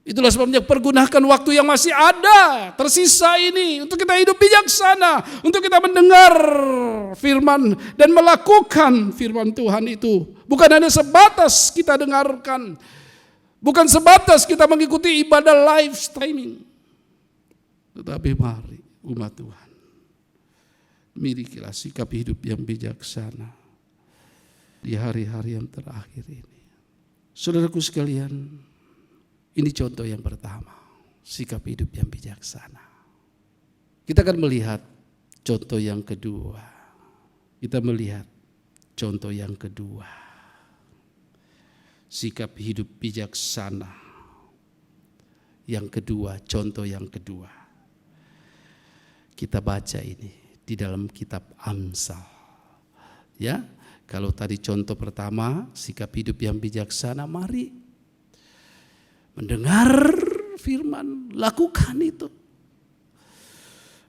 Itulah sebabnya pergunakan waktu yang masih ada, tersisa ini untuk kita hidup bijaksana, untuk kita mendengar firman dan melakukan firman Tuhan itu. Bukan hanya sebatas kita dengarkan, bukan sebatas kita mengikuti ibadah live streaming. Tetapi mari umat Tuhan, milikilah sikap hidup yang bijaksana di hari-hari yang terakhir ini. Saudaraku sekalian, ini contoh yang pertama, sikap hidup yang bijaksana. Kita akan melihat contoh yang kedua. Kita melihat contoh yang kedua. Sikap hidup bijaksana. Yang kedua, contoh yang kedua. Kita baca ini di dalam kitab Amsal. Ya, kalau tadi contoh pertama, sikap hidup yang bijaksana, mari mendengar firman, lakukan itu.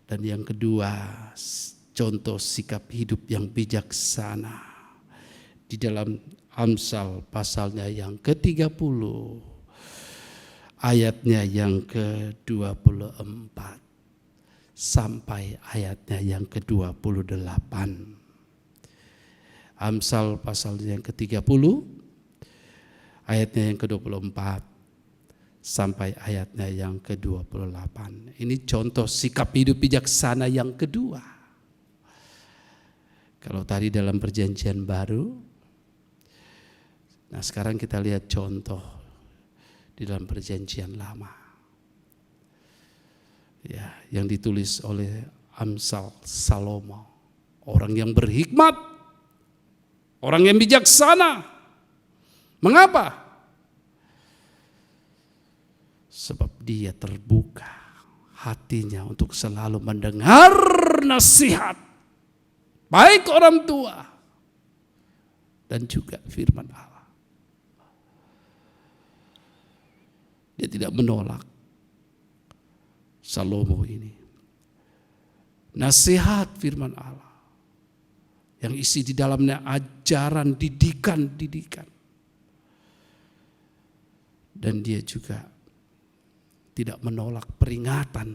Dan yang kedua, contoh sikap hidup yang bijaksana di dalam Amsal pasalnya yang ke-30, ayatnya yang ke-24 sampai ayatnya yang ke-28. Amsal pasalnya yang ke-30, ayatnya yang ke-24 sampai ayatnya yang ke-28. Ini contoh sikap hidup bijaksana yang kedua. Kalau tadi dalam perjanjian baru, nah sekarang kita lihat contoh di dalam perjanjian lama. Ya, yang ditulis oleh Amsal Salomo, orang yang berhikmat, orang yang bijaksana. Mengapa? Sebab dia terbuka hatinya untuk selalu mendengar nasihat, baik orang tua dan juga firman Allah. Dia tidak menolak Salomo ini. Nasihat firman Allah yang isi di dalamnya ajaran, didikan. Dan dia juga tidak menolak peringatan.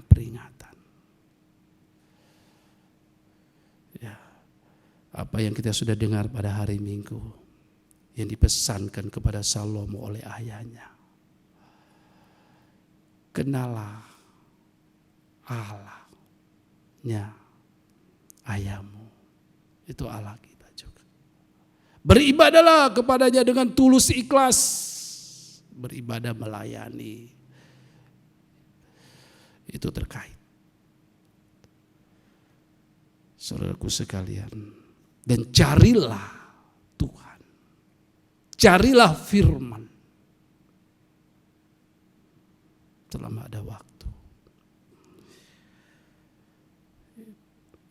Ya, apa yang kita sudah dengar pada hari Minggu yang dipesankan kepada Salomo oleh ayahnya. Kenalah Allahnya ayahmu. Itu Allah kita juga. Beribadahlah kepadanya dengan tulus ikhlas. Beribadah melayani. Itu terkait. Saudaraku sekalian, dan carilah Tuhan. Carilah firman selama ada waktu.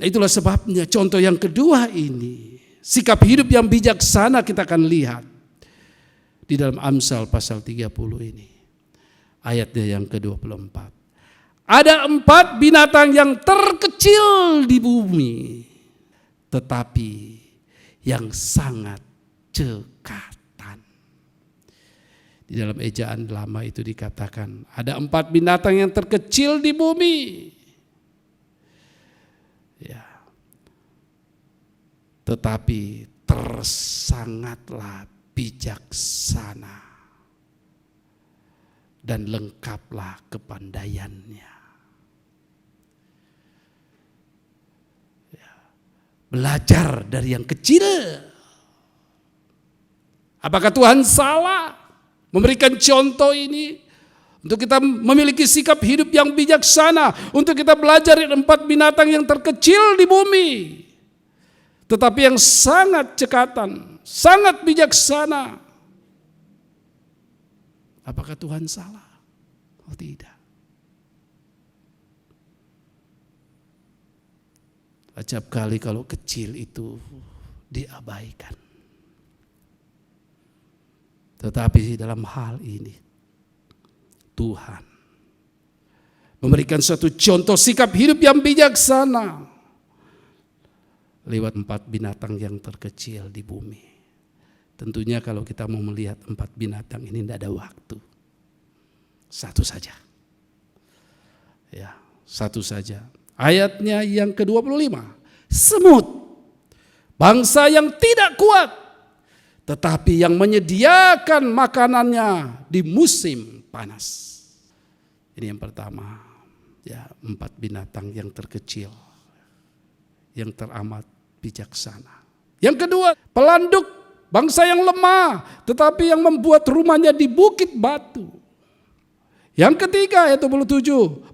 Nah, itulah sebabnya contoh yang kedua ini, sikap hidup yang bijaksana kita akan lihat di dalam Amsal pasal 30 ini. Ayatnya yang ke-24. Ada 4 binatang yang terkecil di bumi, tetapi yang sangat cekatan. Di dalam ejaan lama itu dikatakan, ada 4 binatang yang terkecil di bumi. Ya. Tetapi tersangatlah bijaksana dan lengkaplah kepandaiannya. Belajar dari yang kecil. Apakah Tuhan salah memberikan contoh ini untuk kita memiliki sikap hidup yang bijaksana, untuk kita belajar dari 4 binatang yang terkecil di bumi, tetapi yang sangat cekatan, sangat bijaksana? Apakah Tuhan salah? Oh tidak. Acap kali kalau kecil itu diabaikan. Tetapi dalam hal ini Tuhan memberikan suatu contoh sikap hidup yang bijaksana lewat 4 binatang yang terkecil di bumi. Tentunya kalau kita mau melihat 4 binatang ini tidak ada waktu. Satu saja. Ya, satu saja. Ayatnya yang ke-25. Semut, bangsa yang tidak kuat, tetapi yang menyediakan makanannya di musim panas. Ini yang pertama. Ya, 4 binatang yang terkecil, yang teramat bijaksana. Yang kedua, pelanduk, bangsa yang lemah, tetapi yang membuat rumahnya di bukit batu. Yang ketiga, ayat 27,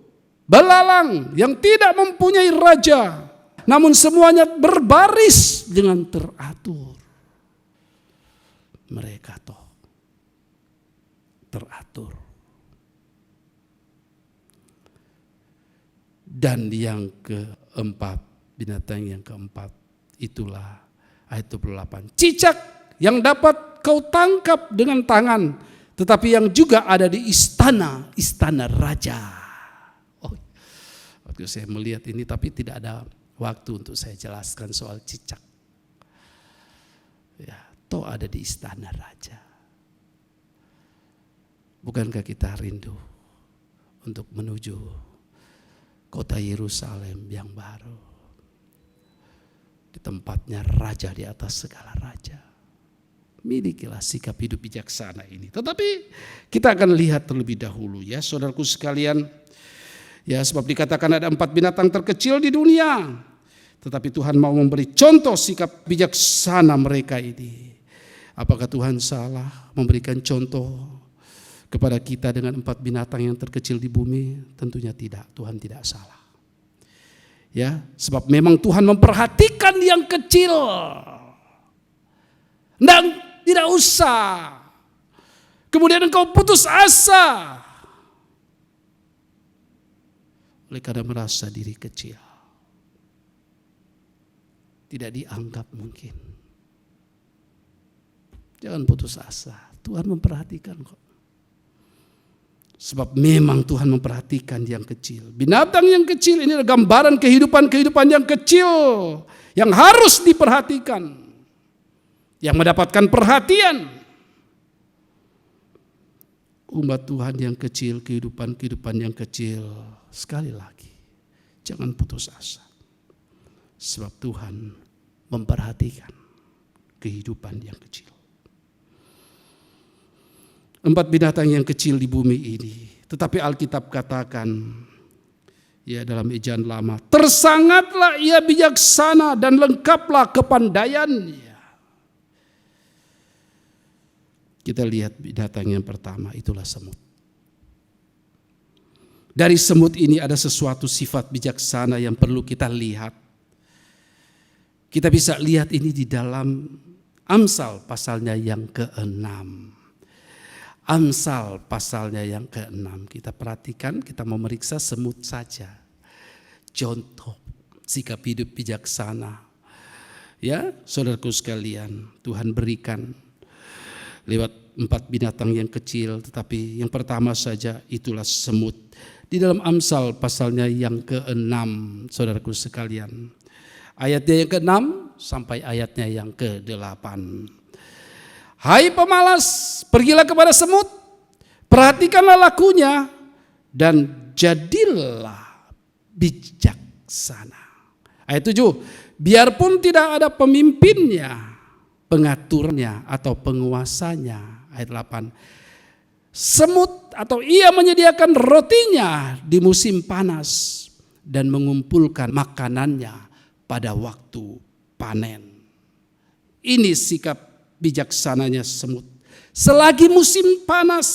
belalang yang tidak mempunyai raja, namun semuanya berbaris dengan teratur. Mereka toh teratur. Dan yang keempat, binatang yang keempat, itulah ayat 28. Cicak yang dapat kau tangkap dengan tangan, tetapi yang juga ada di istana raja. Oh, waktu saya melihat ini, tapi tidak ada waktu untuk saya jelaskan soal cicak. Ya, toh ada di istana raja. Bukankah kita rindu untuk menuju kota Yerusalem yang baru, di tempatnya raja di atas segala raja? Milikilah sikap hidup bijaksana ini. Tetapi kita akan lihat terlebih dahulu ya, saudaraku sekalian. Ya, sebab dikatakan ada 4 binatang terkecil di dunia, tetapi Tuhan mau memberi contoh sikap bijaksana mereka ini. Apakah Tuhan salah memberikan contoh kepada kita dengan 4 binatang yang terkecil di bumi? Tentunya tidak, Tuhan tidak salah. Ya, sebab memang Tuhan memperhatikan yang kecil. Dan tidak usah kemudian engkau putus asa oleh karena merasa diri kecil, tidak dianggap mungkin. Jangan putus asa, Tuhan memperhatikan kok. Sebab memang Tuhan memperhatikan yang kecil. Binatang yang kecil ini adalah gambaran kehidupan yang kecil yang harus diperhatikan, yang mendapatkan perhatian. Umat Tuhan yang kecil, kehidupan yang kecil, sekali lagi jangan putus asa. Sebab Tuhan memperhatikan kehidupan yang kecil. 4 binatang yang kecil di bumi ini. Tetapi Alkitab katakan, ya dalam Ejaan Lama, tersangatlah ia bijaksana dan lengkaplah kepandaiannya. Kita lihat binatang yang pertama, itulah semut. Dari semut ini ada sesuatu sifat bijaksana yang perlu kita lihat. Kita bisa lihat ini di dalam Amsal pasalnya yang ke-6. Amsal pasalnya yang ke-6. Kita perhatikan, kita memeriksa semut saja. Contoh sikap hidup bijaksana. Ya, saudaraku sekalian, Tuhan berikan lewat 4 binatang yang kecil, tetapi yang pertama saja itulah semut. Di dalam Amsal pasalnya yang ke-6, saudaraku sekalian. Ayatnya yang ke-6 sampai ayatnya yang ke-8. Hai pemalas, pergilah kepada semut, perhatikanlah lakunya, dan jadilah bijaksana. Ayat 7, biarpun tidak ada pemimpinnya, pengaturnya atau penguasanya. Ayat 8, semut atau ia menyediakan rotinya di musim panas dan mengumpulkan makanannya pada waktu panen. Ini sikap bijaksananya semut. Selagi musim panas,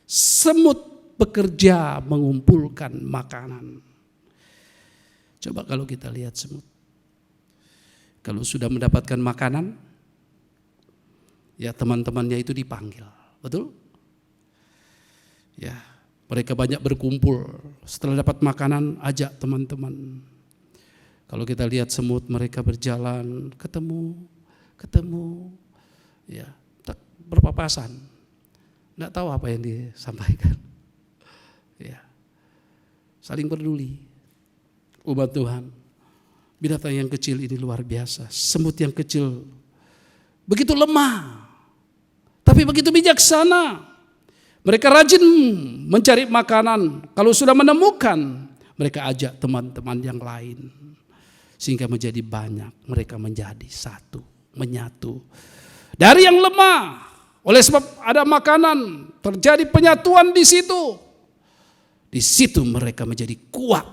semut bekerja mengumpulkan makanan. Coba kalau kita lihat semut, kalau sudah mendapatkan makanan, ya teman-temannya itu dipanggil, betul? Ya, mereka banyak berkumpul. Setelah dapat makanan, ajak teman-teman. Kalau kita lihat semut, mereka berjalan, ketemu, ya, berpapasan, nggak tahu apa yang disampaikan, ya, saling peduli. Umat Tuhan, binatang yang kecil ini luar biasa. Semut yang kecil begitu lemah, tapi begitu bijaksana. Mereka rajin mencari makanan. Kalau sudah menemukan, mereka ajak teman-teman yang lain. Sehingga menjadi banyak. Mereka menjadi satu, menyatu. Dari yang lemah, oleh sebab ada makanan, terjadi penyatuan di situ. Di situ mereka menjadi kuat.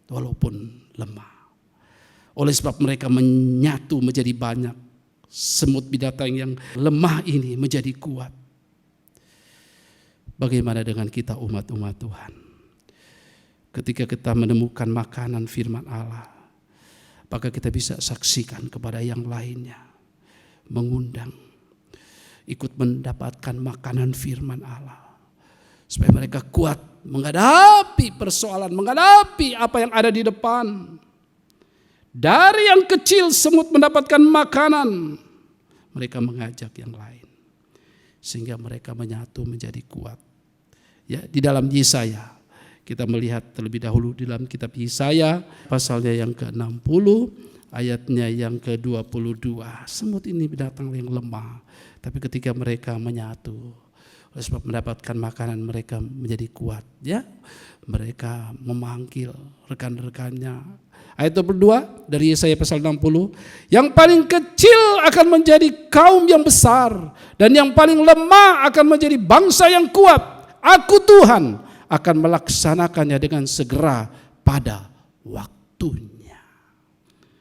Walaupun lemah. Oleh sebab mereka menyatu menjadi banyak. Semut binatang yang lemah ini menjadi kuat. Bagaimana dengan kita umat-umat Tuhan? Ketika kita menemukan makanan firman Allah, maka kita bisa saksikan kepada yang lainnya. Mengundang, ikut mendapatkan makanan firman Allah. Supaya mereka kuat menghadapi persoalan, menghadapi apa yang ada di depan. Dari yang kecil semut mendapatkan makanan, mereka mengajak yang lain. Sehingga mereka menyatu menjadi kuat. Ya, di dalam Yesaya kita melihat terlebih dahulu di dalam kitab Yesaya pasalnya yang ke-60 ayatnya yang ke-22. Semut ini binatang yang lemah, tapi ketika mereka menyatu, oleh sebab mendapatkan makanan mereka menjadi kuat. Ya, mereka memanggil rekan-rekannya. Ayat 22 dari Yesaya pasal 60, yang paling kecil akan menjadi kaum yang besar, dan yang paling lemah akan menjadi bangsa yang kuat. Aku Tuhan akan melaksanakannya dengan segera pada waktunya.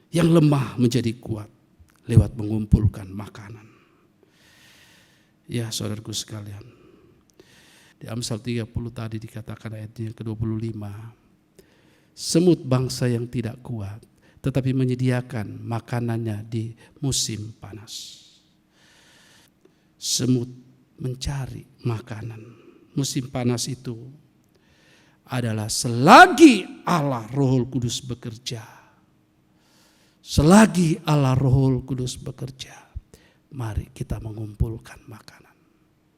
Yang lemah menjadi kuat lewat mengumpulkan makanan. Ya saudaraku sekalian, di Amsal 30 tadi dikatakan ayatnya ke-25, semut bangsa yang tidak kuat tetapi menyediakan makanannya di musim panas. Semut mencari makanan. Musim panas itu adalah selagi Allah Roh Kudus bekerja. Selagi Allah Roh Kudus bekerja, mari kita mengumpulkan makanan.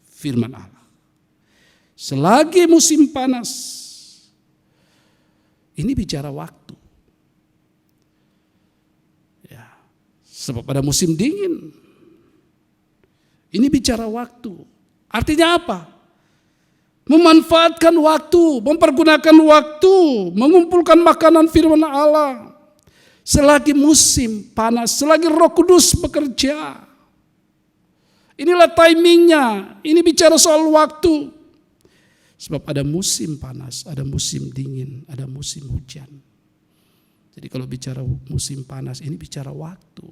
Firman Allah. Selagi musim panas, ini bicara waktu. Ya, sebab pada musim dingin, ini bicara waktu. Artinya apa? Memanfaatkan waktu, mempergunakan waktu, mengumpulkan makanan firman Allah. Selagi musim panas, selagi Roh Kudus bekerja. Inilah timingnya, ini bicara soal waktu. Sebab ada musim panas, ada musim dingin, ada musim hujan. Jadi kalau bicara musim panas, ini bicara waktu.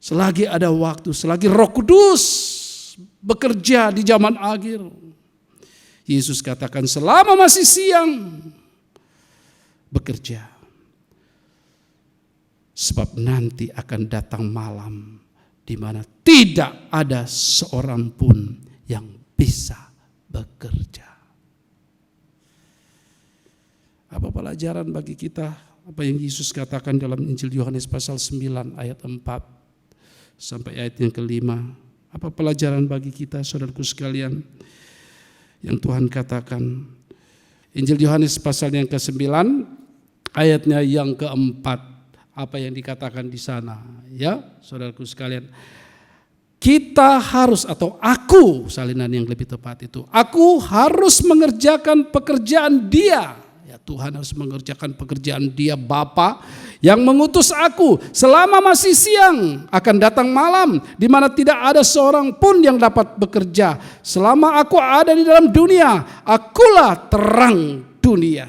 Selagi ada waktu, selagi Roh Kudus bekerja di zaman akhir. Yesus katakan selama masih siang bekerja. Sebab nanti akan datang malam di mana tidak ada seorang pun yang bisa bekerja. Apa pelajaran bagi kita? Apa yang Yesus katakan dalam Injil Yohanes pasal 9 ayat 4 sampai ayat yang ke-5. Apa pelajaran bagi kita saudaraku sekalian? Yang Tuhan katakan. Injil Yohanes pasal yang ke-9 ayatnya yang ke-4. Apa yang dikatakan di sana, ya saudaraku sekalian. Kita harus, atau aku, salinan yang lebih tepat itu, aku harus mengerjakan pekerjaan Dia. Ya, Tuhan harus mengerjakan pekerjaan Dia, Bapa yang mengutus aku. Selama masih siang akan datang malam di mana tidak ada seorang pun yang dapat bekerja. Selama aku ada di dalam dunia, akulah terang dunia.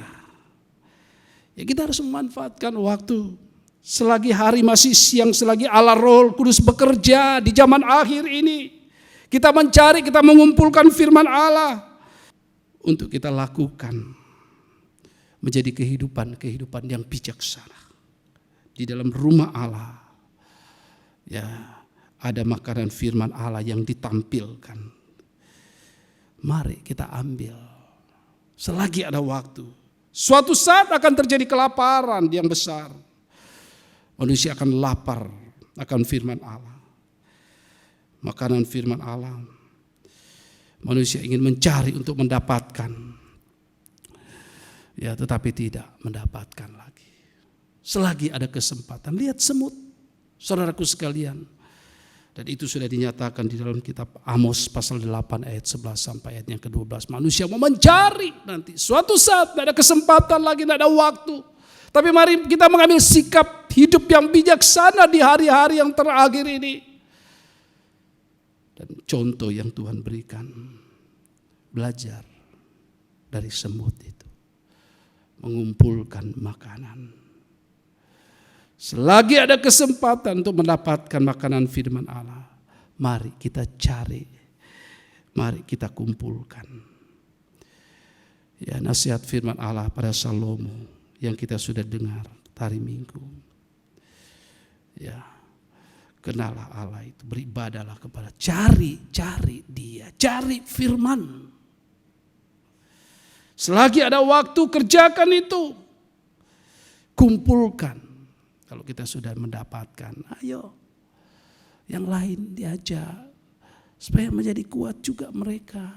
Ya, kita harus memanfaatkan waktu. Selagi hari masih siang, selagi Allah Roh Kudus bekerja di zaman akhir ini, kita mencari, kita mengumpulkan firman Allah untuk kita lakukan menjadi kehidupan yang bijaksana. Di dalam rumah Allah, ya, ada makanan firman Allah yang ditampilkan. Mari kita ambil selagi ada waktu. Suatu saat akan terjadi kelaparan yang besar. Manusia akan lapar akan firman Allah. Makanan firman Allah. Manusia ingin mencari untuk mendapatkan. Ya, tetapi tidak mendapatkan lagi. Selagi ada kesempatan. Lihat semut, saudaraku sekalian. Dan itu sudah dinyatakan di dalam kitab Amos pasal 8 ayat 11 sampai ayat yang ke-12. Manusia mau mencari nanti. Suatu saat tidak ada kesempatan lagi, tidak ada waktu. Tapi mari kita mengambil sikap hidup yang bijaksana di hari-hari yang terakhir ini. Dan contoh yang Tuhan berikan, belajar dari semut itu. Mengumpulkan makanan. Selagi ada kesempatan untuk mendapatkan makanan firman Allah, mari kita cari, mari kita kumpulkan. Ya, nasihat firman Allah pada Salomo yang kita sudah dengar hari Minggu. Ya, kenalah Allah itu, beribadahlah kepada, cari Dia, cari firman. Selagi ada waktu, kerjakan itu, kumpulkan. Kalau kita sudah mendapatkan, ayo yang lain diajak supaya menjadi kuat juga mereka.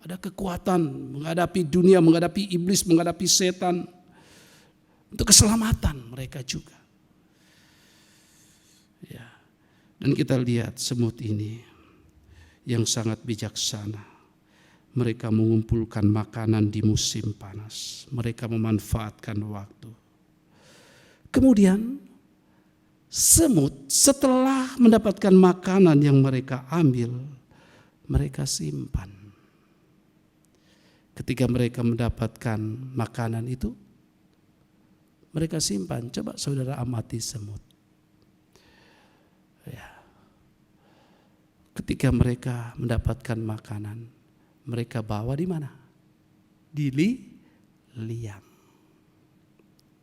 Ada kekuatan menghadapi dunia, menghadapi iblis, menghadapi setan. Untuk keselamatan mereka juga. Ya. Dan kita lihat semut ini yang sangat bijaksana. Mereka mengumpulkan makanan di musim panas. Mereka memanfaatkan waktu. Kemudian semut setelah mendapatkan makanan yang mereka ambil, mereka simpan. Ketika mereka mendapatkan makanan itu, mereka simpan. Coba saudara amati semut. Ya. Ketika mereka mendapatkan makanan, mereka bawa di mana? Di liang.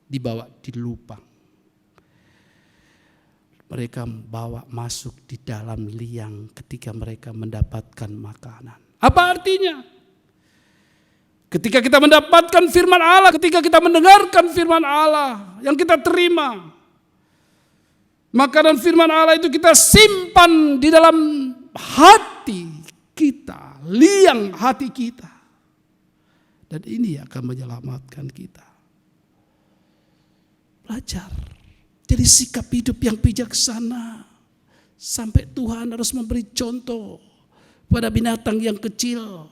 Dibawa di lubang. Mereka bawa masuk di dalam liang ketika mereka mendapatkan makanan. Apa artinya? Ketika kita mendapatkan firman Allah, ketika kita mendengarkan firman Allah yang kita terima, makanan firman Allah itu kita simpan di dalam hati kita, liang hati kita. Dan ini akan menyelamatkan kita. Belajar. Jadi sikap hidup yang bijaksana. Sampai Tuhan harus memberi contoh pada binatang yang kecil.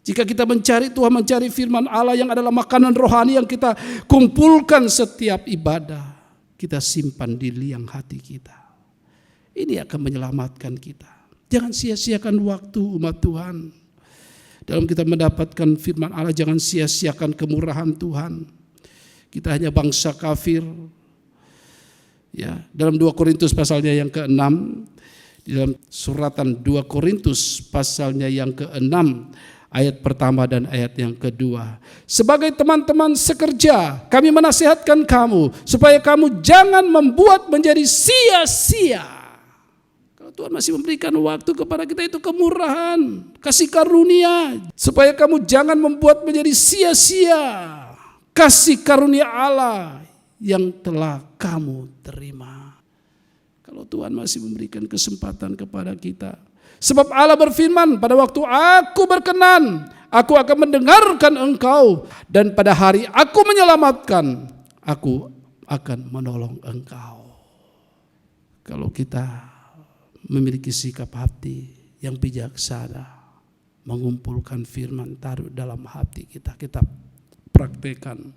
Jika kita mencari, Tuhan mencari firman Allah yang adalah makanan rohani yang kita kumpulkan setiap ibadah. Kita simpan di liang hati kita. Ini akan menyelamatkan kita. Jangan sia-siakan waktu umat Tuhan. Dalam kita mendapatkan firman Allah, jangan sia-siakan kemurahan Tuhan. Kita hanya bangsa kafir. Ya, dalam 2 Korintus pasalnya yang ke-6, di dalam suratan 2 Korintus pasalnya yang ke-6, ayat pertama dan ayat yang kedua. Sebagai teman-teman sekerja, kami menasihatkan kamu supaya kamu jangan membuat menjadi sia-sia. Kalau Tuhan masih memberikan waktu kepada kita, itu kemurahan, kasih karunia, supaya kamu jangan membuat menjadi sia-sia kasih karunia Allah yang telah kamu terima. Kalau Tuhan masih memberikan kesempatan kepada kita. Sebab Allah berfirman, pada waktu aku berkenan, aku akan mendengarkan engkau. Dan pada hari aku menyelamatkan, aku akan menolong engkau. Kalau kita memiliki sikap hati yang bijaksana, mengumpulkan firman, taruh dalam hati kita, kita praktekkan.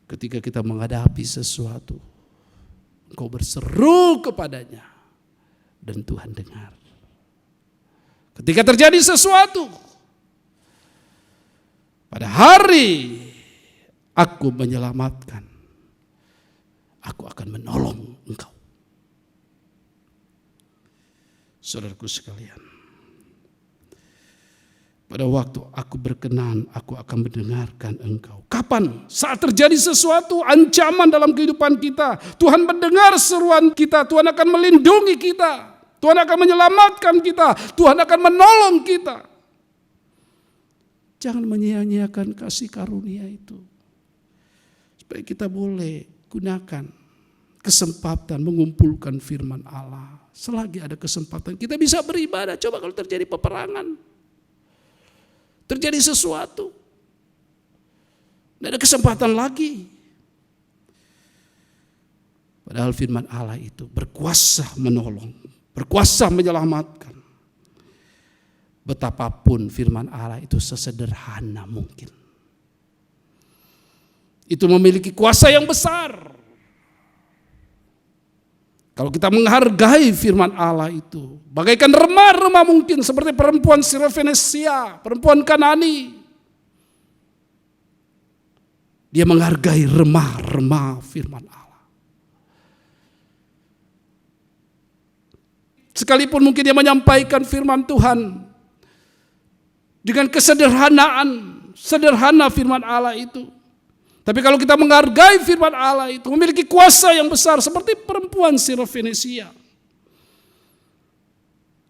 Ketika kita menghadapi sesuatu, engkau berseru kepadanya dan Tuhan dengar. Ketika terjadi sesuatu, pada hari aku menyelamatkan, aku akan menolong engkau. Saudaraku sekalian, pada waktu aku berkenan, aku akan mendengarkan engkau. Kapan? Saat terjadi sesuatu, ancaman dalam kehidupan kita. Tuhan mendengar seruan kita. Tuhan akan melindungi kita. Tuhan akan menyelamatkan kita. Tuhan akan menolong kita. Jangan menyia-nyiakan kasih karunia itu. Supaya kita boleh gunakan kesempatan mengumpulkan firman Allah. Selagi ada kesempatan, kita bisa beribadah. Coba kalau terjadi peperangan, terjadi sesuatu, tidak ada kesempatan lagi. Padahal firman Allah itu berkuasa menolong, berkuasa menyelamatkan. Betapapun firman Allah itu sesederhana mungkin, itu memiliki kuasa yang besar. Kalau kita menghargai firman Allah itu, bagaikan remah-remah mungkin seperti perempuan Sirofenesia, perempuan Kanani. Dia menghargai remah-remah firman Allah. Sekalipun mungkin dia menyampaikan firman Tuhan dengan kesederhanaan, sederhana firman Allah itu. Tapi kalau kita menghargai firman Allah itu, memiliki kuasa yang besar seperti perempuan Sirofenesia.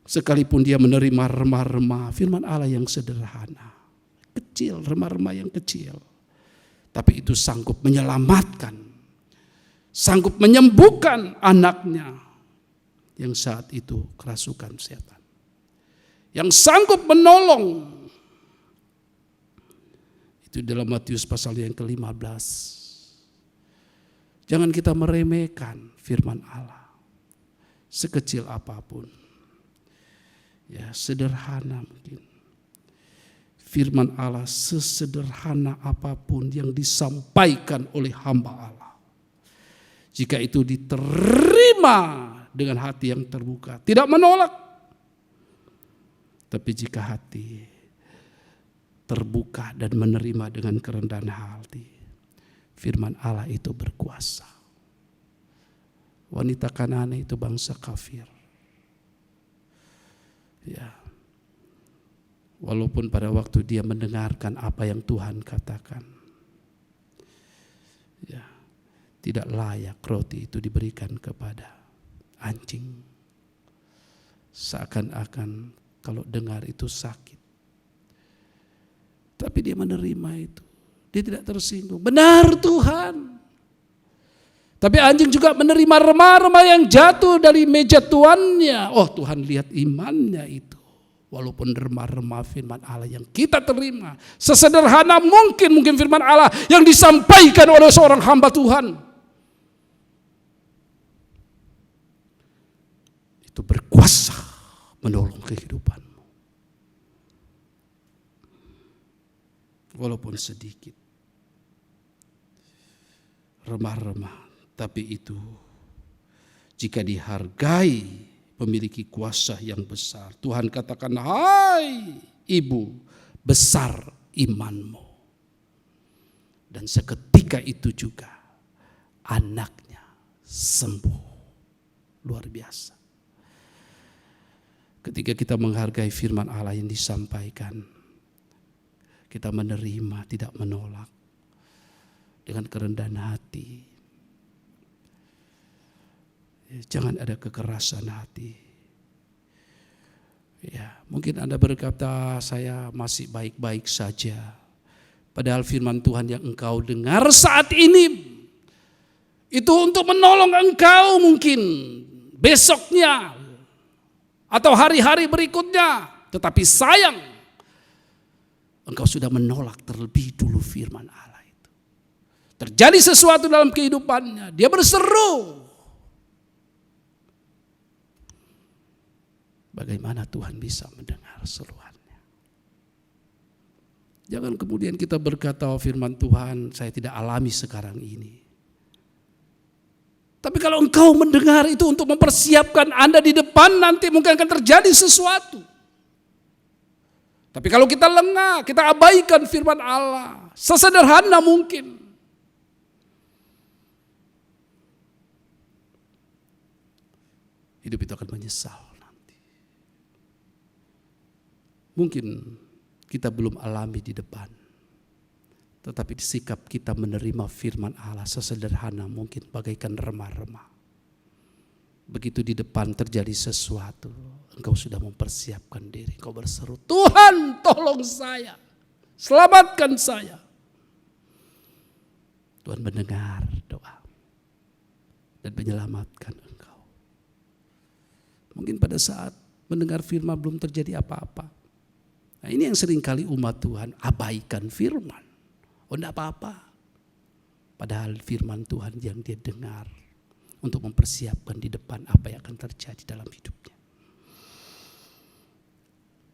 Sekalipun dia menerima remah-remah firman Allah yang sederhana, kecil, remah-remah yang kecil. Tapi itu sanggup menyelamatkan, sanggup menyembuhkan anaknya yang saat itu kerasukan setan. Yang sanggup menolong. Itu dalam Matius pasal yang ke-15. Jangan kita meremehkan firman Allah. Sekecil apapun. Ya, sederhana mungkin. Firman Allah sesederhana apapun yang disampaikan oleh hamba Allah. Jika itu diterima dengan hati yang terbuka, tidak menolak. Tapi jika hati terbuka dan menerima dengan kerendahan hati, firman Allah itu berkuasa. Wanita Kanani itu bangsa kafir. Ya. Walaupun pada waktu dia mendengarkan apa yang Tuhan katakan, ya, tidak layak roti itu diberikan kepada anjing. Seakan-akan kalau dengar itu sakit. Tapi dia menerima itu. Dia tidak tersinggung. Benar Tuhan. Tapi anjing juga menerima remah-remah yang jatuh dari meja tuannya. Oh, Tuhan lihat imannya itu. Walaupun remah-remah firman Allah yang kita terima, sesederhana mungkin firman Allah yang disampaikan oleh seorang hamba Tuhan, itu berkuasa menolong kehidupan. Walaupun sedikit, remah-remah, tapi itu jika dihargai memiliki kuasa yang besar. Tuhan katakan, hai ibu, besar imanmu. Dan seketika itu juga anaknya sembuh. Luar biasa. Ketika kita menghargai firman Allah yang disampaikan, kita menerima, tidak menolak, dengan kerendahan hati. Jangan ada kekerasan hati. Ya, mungkin Anda berkata, saya masih baik-baik saja. Padahal firman Tuhan yang engkau dengar saat ini, itu untuk menolong engkau mungkin besoknya atau hari-hari berikutnya. Tetapi sayang, engkau sudah menolak terlebih dulu firman Allah itu. Terjadi sesuatu dalam kehidupannya, dia berseru. Bagaimana Tuhan bisa mendengar seruannya? Jangan kemudian kita berkata, oh, firman Tuhan saya tidak alami sekarang ini. Tapi kalau engkau mendengar itu untuk mempersiapkan Anda di depan, nanti mungkin akan terjadi sesuatu. Tapi kalau kita lengah, kita abaikan firman Allah, sesederhana mungkin, hidup itu akan menyesal nanti. Mungkin kita belum alami di depan, tetapi sikap kita menerima firman Allah sesederhana mungkin bagaikan remah-remah. Begitu di depan terjadi sesuatu, engkau sudah mempersiapkan diri. Engkau berseru, Tuhan tolong saya, selamatkan saya. Tuhan mendengar doa dan menyelamatkan engkau. Mungkin pada saat mendengar firman belum terjadi apa-apa. Nah, ini yang seringkali umat Tuhan abaikan firman. Oh, enggak apa-apa. Padahal firman Tuhan yang dia dengar untuk mempersiapkan di depan apa yang akan terjadi dalam hidupnya.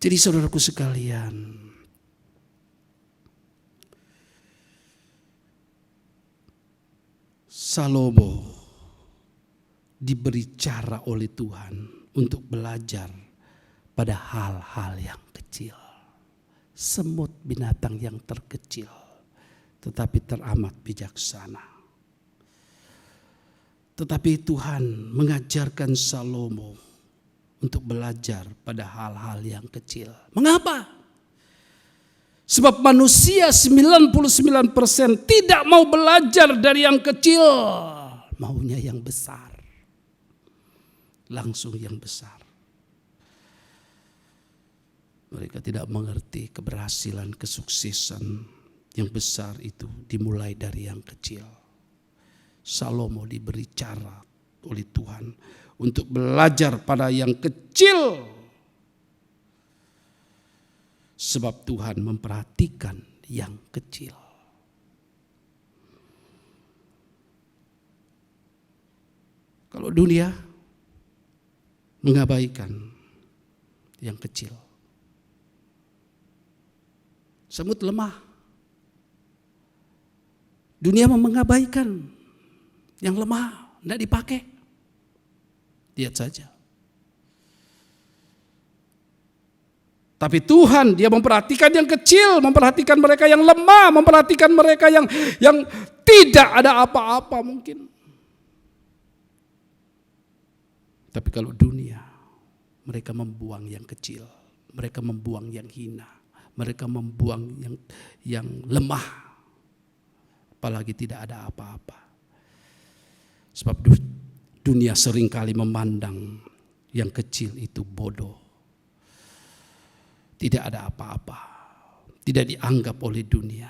Jadi saudaraku sekalian, Salomo diberi cara oleh Tuhan untuk belajar pada hal-hal yang kecil. Semut binatang yang terkecil, tetapi teramat bijaksana. Tetapi Tuhan mengajarkan Salomo untuk belajar pada hal-hal yang kecil. Mengapa? Sebab manusia 99% tidak mau belajar dari yang kecil. Maunya yang besar. Langsung yang besar. Mereka tidak mengerti keberhasilan, kesuksesan yang besar itu dimulai dari yang kecil. Salomo diberi cara oleh Tuhan untuk belajar pada yang kecil. Sebab Tuhan memperhatikan yang kecil. Kalau dunia mengabaikan yang kecil. Semut lemah. Dunia mengabaikan yang lemah, tidak dipakai. Lihat saja. Tapi Tuhan dia memperhatikan yang kecil, memperhatikan mereka yang lemah, memperhatikan mereka yang tidak ada apa-apa mungkin. Tapi kalau dunia, mereka membuang yang kecil, mereka membuang yang hina, mereka membuang yang lemah, apalagi tidak ada apa-apa. Sebab dunia seringkali memandang yang kecil itu bodoh. Tidak ada apa-apa. Tidak dianggap oleh dunia.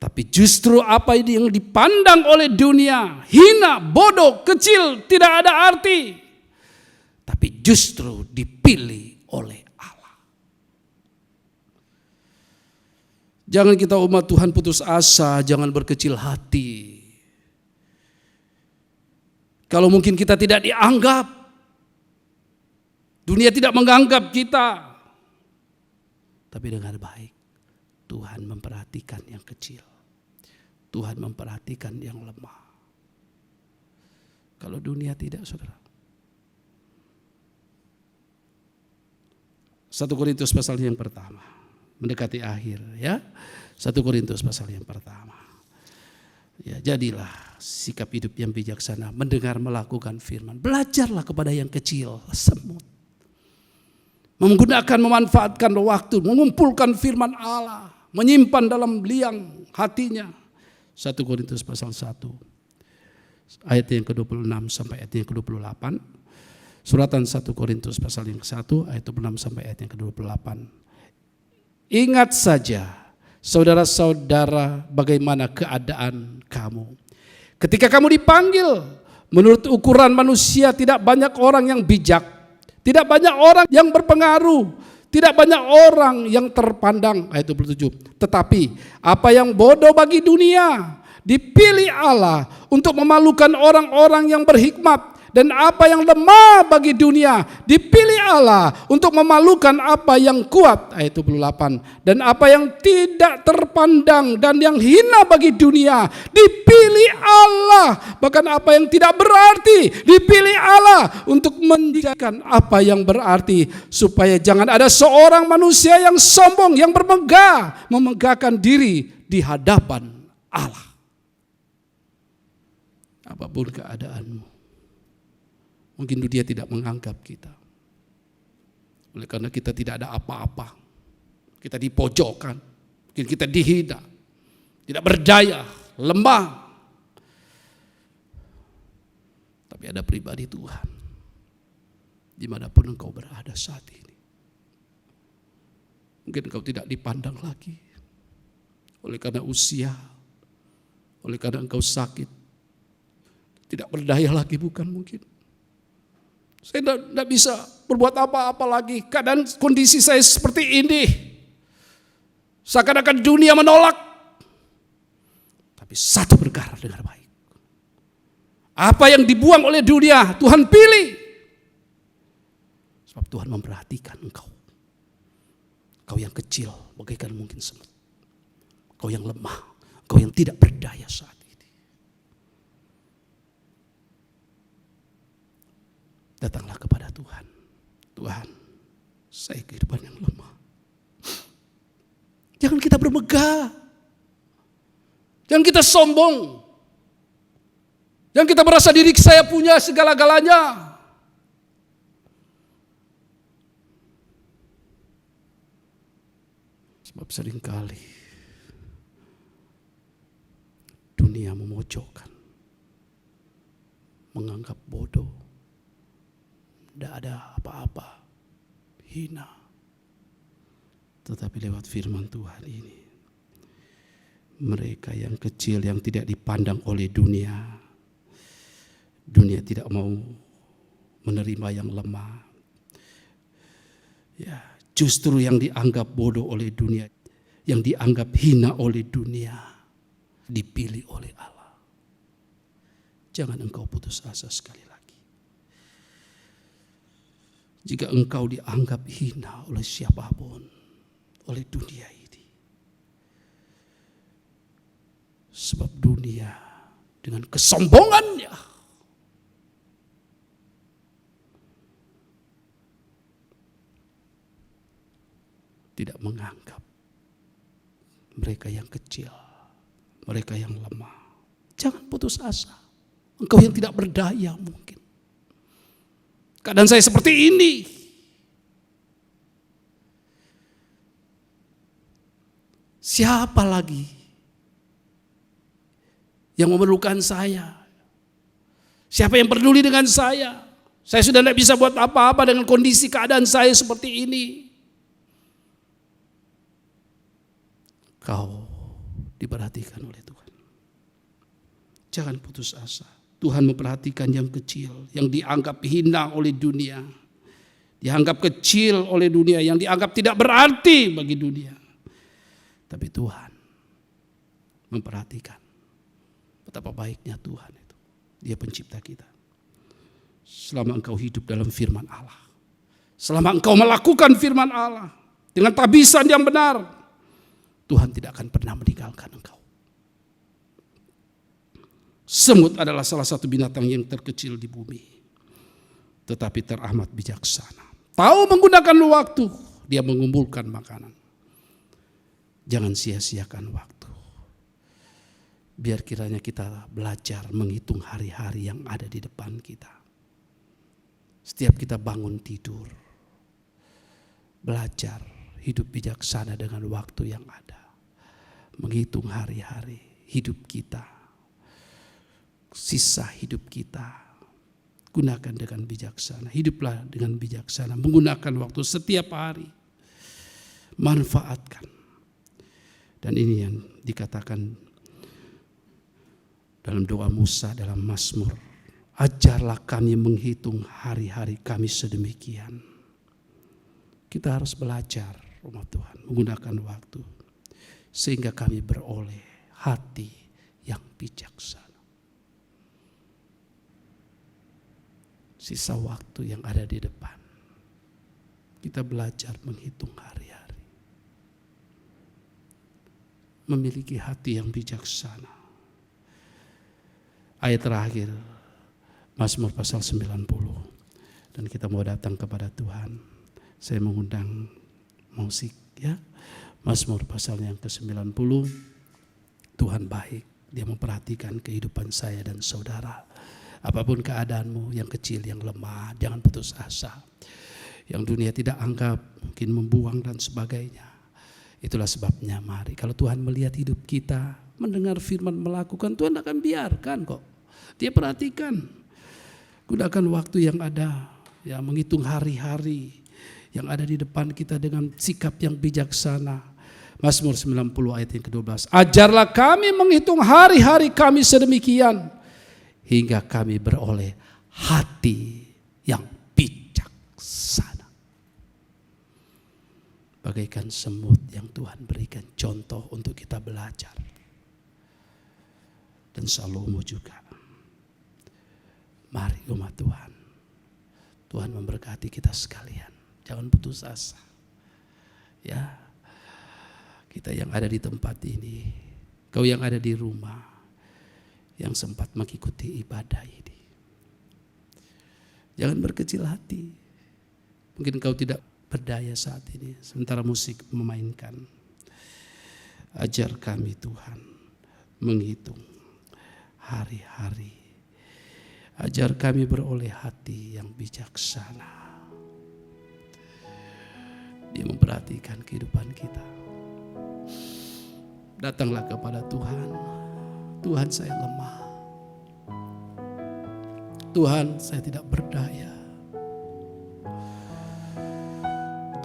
Tapi justru apa yang dipandang oleh dunia, hina, bodoh, kecil, tidak ada arti. Tapi justru dipilih oleh Allah. Jangan kita umat Tuhan putus asa, jangan berkecil hati. Kalau mungkin kita tidak dianggap, dunia tidak menganggap kita. Tapi dengan baik, Tuhan memperhatikan yang kecil. Tuhan memperhatikan yang lemah. Kalau dunia tidak, saudara. 1 Korintus pasal yang pertama. Mendekati akhir ya. 1 Korintus pasal yang pertama. Ya, jadilah sikap hidup yang bijaksana, mendengar, melakukan firman. Belajarlah kepada yang kecil, semut. Menggunakan, memanfaatkan waktu, mengumpulkan firman Allah, menyimpan dalam liang hatinya. 1 Korintus pasal 1, ayat yang ke-26 sampai ayat yang ke-28. Suratan 1 Korintus pasal yang ke-1, ayat 26 sampai ayat yang ke-28. Ingat saja, saudara-saudara, bagaimana keadaan kamu. Ketika kamu dipanggil, menurut ukuran manusia tidak banyak orang yang bijak. Tidak banyak orang yang berpengaruh, tidak banyak orang yang terpandang, ayat 27. Tetapi apa yang bodoh bagi dunia dipilih Allah untuk memalukan orang-orang yang berhikmat. Dan apa yang lemah bagi dunia dipilih Allah untuk memalukan apa yang kuat, ayat 28. Dan apa yang tidak terpandang dan yang hina bagi dunia dipilih Allah. Bahkan apa yang tidak berarti dipilih Allah untuk menjadikan apa yang berarti. Supaya jangan ada seorang manusia yang sombong, yang bermegah, memegahkan diri di hadapan Allah. Apapun keadaanmu, mungkin dunia tidak menganggap kita. Oleh karena kita tidak ada apa-apa. Kita dipojokkan. Mungkin kita dihina. Tidak berdaya. Lemah. Tapi ada pribadi Tuhan. Dimanapun engkau berada saat ini. Mungkin engkau tidak dipandang lagi. Oleh karena usia. Oleh karena engkau sakit. Tidak berdaya lagi, bukan mungkin. Saya tidak bisa berbuat apa-apa lagi. Keadaan kondisi saya seperti ini. Seakan-akan dunia menolak. Tapi satu perkara dengar baik. Apa yang dibuang oleh dunia, Tuhan pilih. Sebab Tuhan memperhatikan engkau. Engkau yang kecil, bagaikan mungkin semut. Engkau yang lemah, engkau yang tidak berdaya saat ini. Datanglah kepada Tuhan. Tuhan, saya kehidupan yang lemah. Jangan kita bermegah. Jangan kita sombong. Jangan kita merasa diri saya punya segala-galanya. Sebab seringkali dunia memojokkan, menganggap bodoh, tidak ada apa-apa, hina. Tetapi lewat firman Tuhan ini, mereka yang kecil yang tidak dipandang oleh dunia, dunia tidak mau menerima yang lemah. Ya, justru yang dianggap bodoh oleh dunia, yang dianggap hina oleh dunia, dipilih oleh Allah. Jangan engkau putus asa sekali lagi. Jika engkau dianggap hina oleh siapapun, oleh dunia ini. Sebab dunia dengan kesombongannya tidak menganggap mereka yang kecil, mereka yang lemah. Jangan putus asa. Engkau yang tidak berdaya mungkin. Keadaan saya seperti ini. Siapa lagi yang memerlukan saya? Siapa yang peduli dengan saya? Saya sudah tidak bisa buat apa-apa dengan kondisi keadaan saya seperti ini. Kau diperhatikan oleh Tuhan. Jangan putus asa. Tuhan memperhatikan yang kecil, yang dianggap hina oleh dunia. Dianggap kecil oleh dunia, yang dianggap tidak berarti bagi dunia. Tapi Tuhan memperhatikan betapa baiknya Tuhan itu. Dia pencipta kita. Selama engkau hidup dalam firman Allah, selama engkau melakukan firman Allah dengan tabisan yang benar, Tuhan tidak akan pernah meninggalkan engkau. Semut adalah salah satu binatang yang terkecil di bumi, tetapi teramat bijaksana. Tahu menggunakan waktu, dia mengumpulkan makanan. Jangan sia-siakan waktu. Biar kiranya kita belajar menghitung hari-hari yang ada di depan kita. Setiap kita bangun tidur, belajar hidup bijaksana dengan waktu yang ada. Menghitung hari-hari hidup kita, sisa hidup kita. Gunakan dengan bijaksana. Hiduplah dengan bijaksana. Menggunakan waktu setiap hari. Manfaatkan. Dan ini yang dikatakan dalam doa Musa dalam Mazmur. Ajarlah kami menghitung hari-hari kami sedemikian. Kita harus belajar umat Tuhan menggunakan waktu. Sehingga kami beroleh hati yang bijaksana. Sisa waktu yang ada di depan. Kita belajar menghitung hari-hari. Memiliki hati yang bijaksana. Ayat terakhir, Mazmur pasal 90. Dan kita mau datang kepada Tuhan. Saya mengundang musik ya. Mazmur pasal yang ke-90. Tuhan baik, Dia memperhatikan kehidupan saya dan saudara. Apapun keadaanmu, yang kecil, yang lemah, jangan putus asa. Yang dunia tidak anggap, mungkin membuang dan sebagainya. Itulah sebabnya mari, kalau Tuhan melihat hidup kita, mendengar firman, melakukan, Tuhan akan biarkan kok. Dia perhatikan. Gunakan waktu yang ada, ya, menghitung hari-hari yang ada di depan kita dengan sikap yang bijaksana. Mazmur 90 ayat yang ke-12. Ajarlah kami menghitung hari-hari kami sedemikian, hingga kami beroleh hati yang bijaksana. Bagaikan semut yang Tuhan berikan contoh untuk kita belajar. Dan Salomo juga. Mari umat Tuhan, Tuhan memberkati kita sekalian. Jangan putus asa. Ya, kita yang ada di tempat ini, kau yang ada di rumah, yang sempat mengikuti ibadah ini, jangan berkecil hati. Mungkin kau tidak berdaya saat ini, sementara musik memainkan. Ajar kami Tuhan menghitung hari-hari. Ajar kami beroleh hati yang bijaksana. Dia memperhatikan kehidupan kita. Datanglah kepada Tuhan. Tuhan, saya lemah. Tuhan, saya tidak berdaya.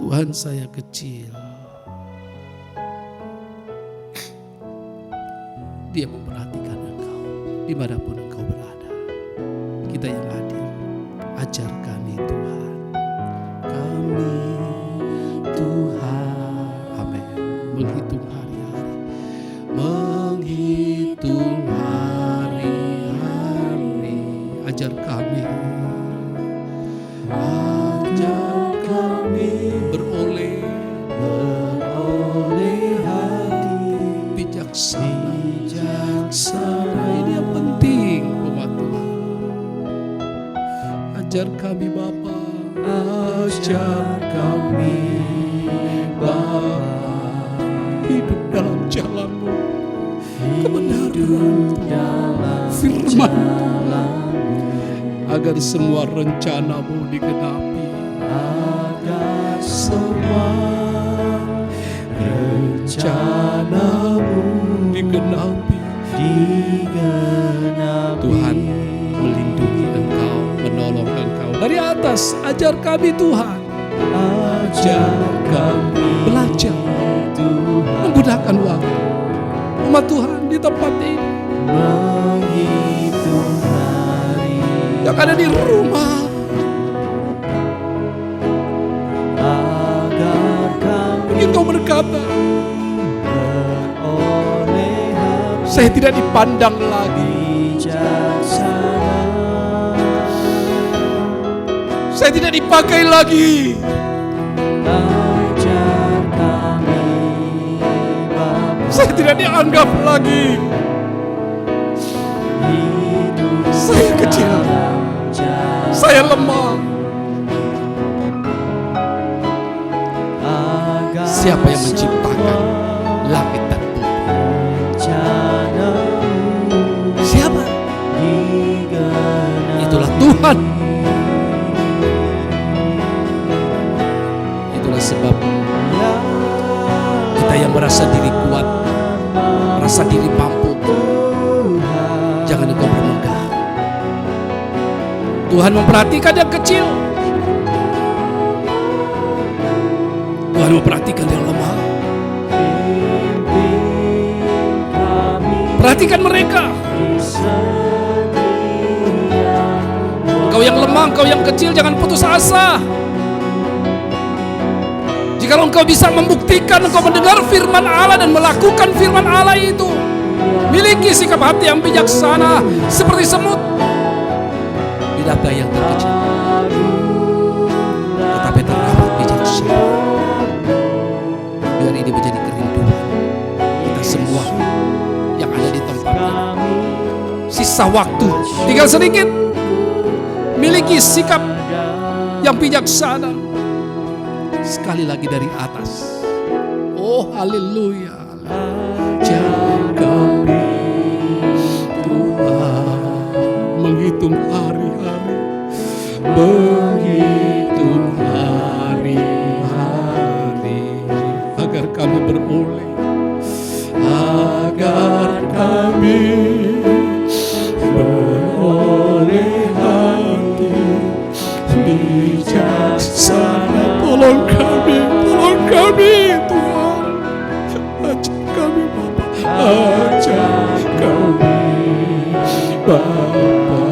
Tuhan, saya kecil. Dia memperhatikan engkau dimanapun engkau berada. Kita yang hadir, ajar kami Tuhan. Kami Tuhan, amin. Menghitung hari-hari, menghitung hari-hari. Ajar kami, ajar kami beroleh hati bijaksana. Ini yang penting umat Tuhan. Ajar kami Bapa, ajar kami Bapa, hidup dalam jalan-Mu, kebenaran firman, agar semua rencana-Mu digenapi, agar semua rencana-Mu digenapi. Tuhan melindungi engkau, menolong engkau dari atas. Ajar kami Tuhan, ajar kami belajar menggunakan waktu. Umat Tuhan di tempat ini, yang ada di rumah, mungkin kau berkata, saya tidak dipandang lagi, saya tidak dipakai lagi. Saya tidak dianggap lagi. Saya kecil, saya lemah. Siapa yang menciptakan langit dan bumi? Siapa? Itulah Tuhan. Itulah sebab kita yang merasa diri kuat, merasa diri mampu, jangan engkau bermegah. Tuhan memperhatikan yang kecil. Tuhan memperhatikan yang lemah. Perhatikan mereka. Engkau yang lemah, engkau yang kecil, jangan putus asa. Jika engkau bisa membuktikan, engkau mendengar firman Allah dan melakukan firman Allah itu, miliki sikap hati yang bijaksana seperti semut. Bidadari yang terkecil, tetapi teramat bijaksana. Biar ini menjadi kerinduan kita semua yang ada di tempat ini. Sisa waktu tinggal sedikit. Miliki sikap yang bijaksana. Sekali lagi dari atas. Oh haleluya. Jaga Tuhan, menghitung hari-hari, menghitung hari-hari, agar kami beroleh, agar kami beroleh hati bijaksana. Tolong kami Tuhan, ajar kami Bapa, ajar kami Bapa,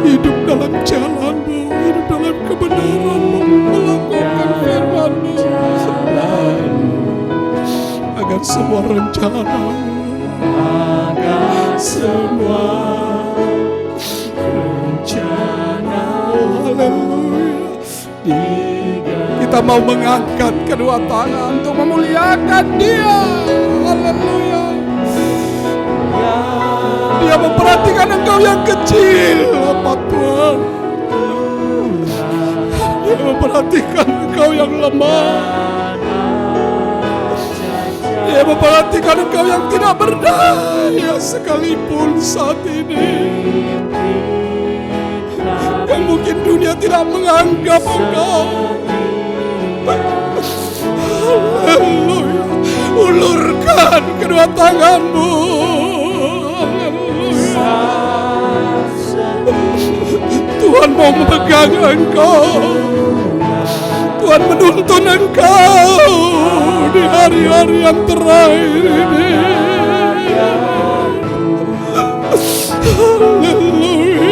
hidup dalam jalan-Mu, hidup dalam kebenaran-Mu, melakukan firman-Mu, agar semua rencana-Mu, agar semua rencana Kita mau mengangkat kedua tangan untuk memuliakan Dia. Haleluya. Dia memperhatikan engkau yang kecil, apa Tuhan. Dia memperhatikan engkau yang lemah. Dia memperhatikan engkau yang tidak berdaya sekalipun saat ini. Yang mungkin dunia tidak menganggap engkau. Haleluya. Ulurkan kedua tanganmu. Haleluya. Tuhan mau memegang engkau. Tuhan menuntun engkau di hari-hari yang terakhir ini. Haleluya.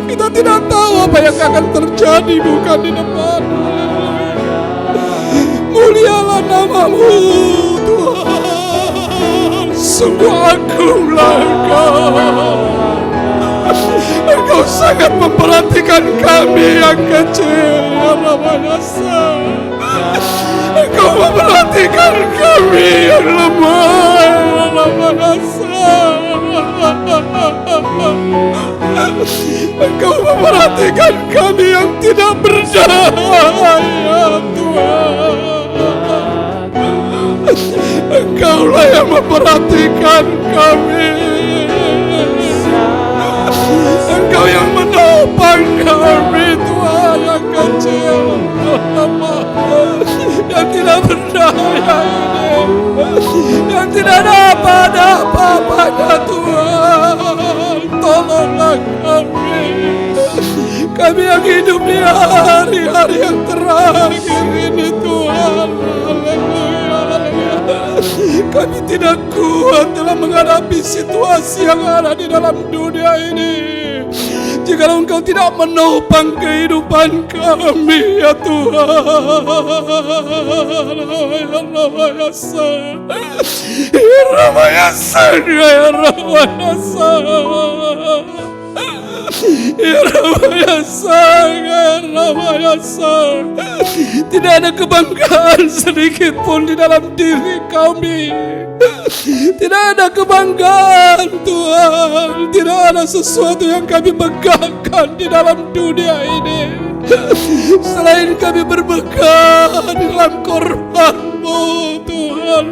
Kita tidak tahu apa yang akan terjadi bukan di depan. Mulialah namamu Tuhan. Sungguh agunglah Engkau. Engkau sangat memperhatikan kami yang kecil, ya Rabbana. Engkau memperhatikan kami yang lemah, ya Rabbana. Engkau memperhatikan kami yang tidak berdaya, Tuhan. Engkaulah yang memperhatikan kami. Engkau yang menopang kami, Tuhan, yang kecil, yang tidak berdaya ini, yang tidak dapat apa-apanya, Tuhan. Tolonglah kami. Kami yang hidup di hari-hari yang terakhir ini, Tuhan. Haleluya, haleluya. Kami tidak kuat dalam menghadapi situasi yang ada di dalam dunia ini. Jika Engkau tidak menopang kehidupan kami, ya Tuhan. Tidak ada kebanggaan sedikit pun di dalam diri kami. Tidak ada kebanggaan, Tuhan. Tidak ada sesuatu yang kami begahkan di dalam dunia ini selain kami bermegah di dalam korban-Mu, Tuhan.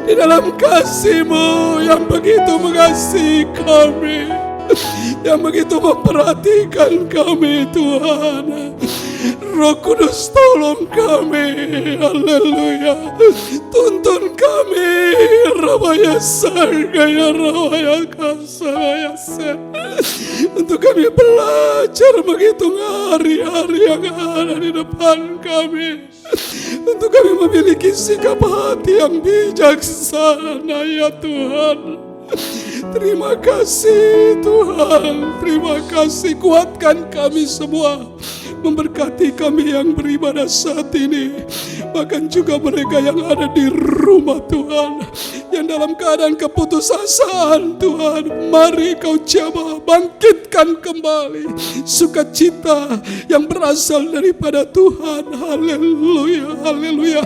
Di dalam kasih-Mu yang begitu mengasihi kami, yang begitu memperhatikan kami, Tuhan. Roh Kudus, tolong kami. Haleluya. Tuntun kami. Rabaya sargaya rabaya kasaya. Untuk kami belajar menghitung hari-hari yang ada di depan kami. Untuk kami memiliki sikap hati yang bijaksana, ya Tuhan. Terima kasih Tuhan. Terima kasih, kuatkan kami semua. Memberkati kami yang beribadah saat ini, bahkan juga mereka yang ada di rumah, Tuhan, yang dalam keadaan keputusasaan, Tuhan. Mari Kau jamah, bangkitkan kembali sukacita yang berasal daripada Tuhan. Haleluya, haleluya.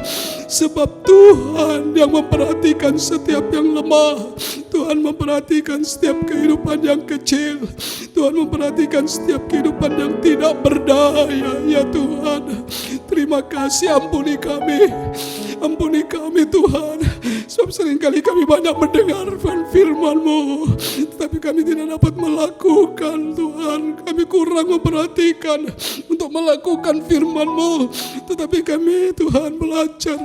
Sebab Tuhan yang memperhatikan setiap yang lemah, Tuhan memperhatikan setiap kehidupan yang kecil, Tuhan memperhatikan setiap kehidupan yang tidak berdaya, ya Tuhan. Terima kasih, ampuni kami Tuhan. Sebab seringkali kami banyak mendengar firman-Mu, tetapi kami tidak dapat melakukan, Tuhan. Kami kurang memperhatikan untuk melakukan firman-Mu, tetapi kami, Tuhan, belajar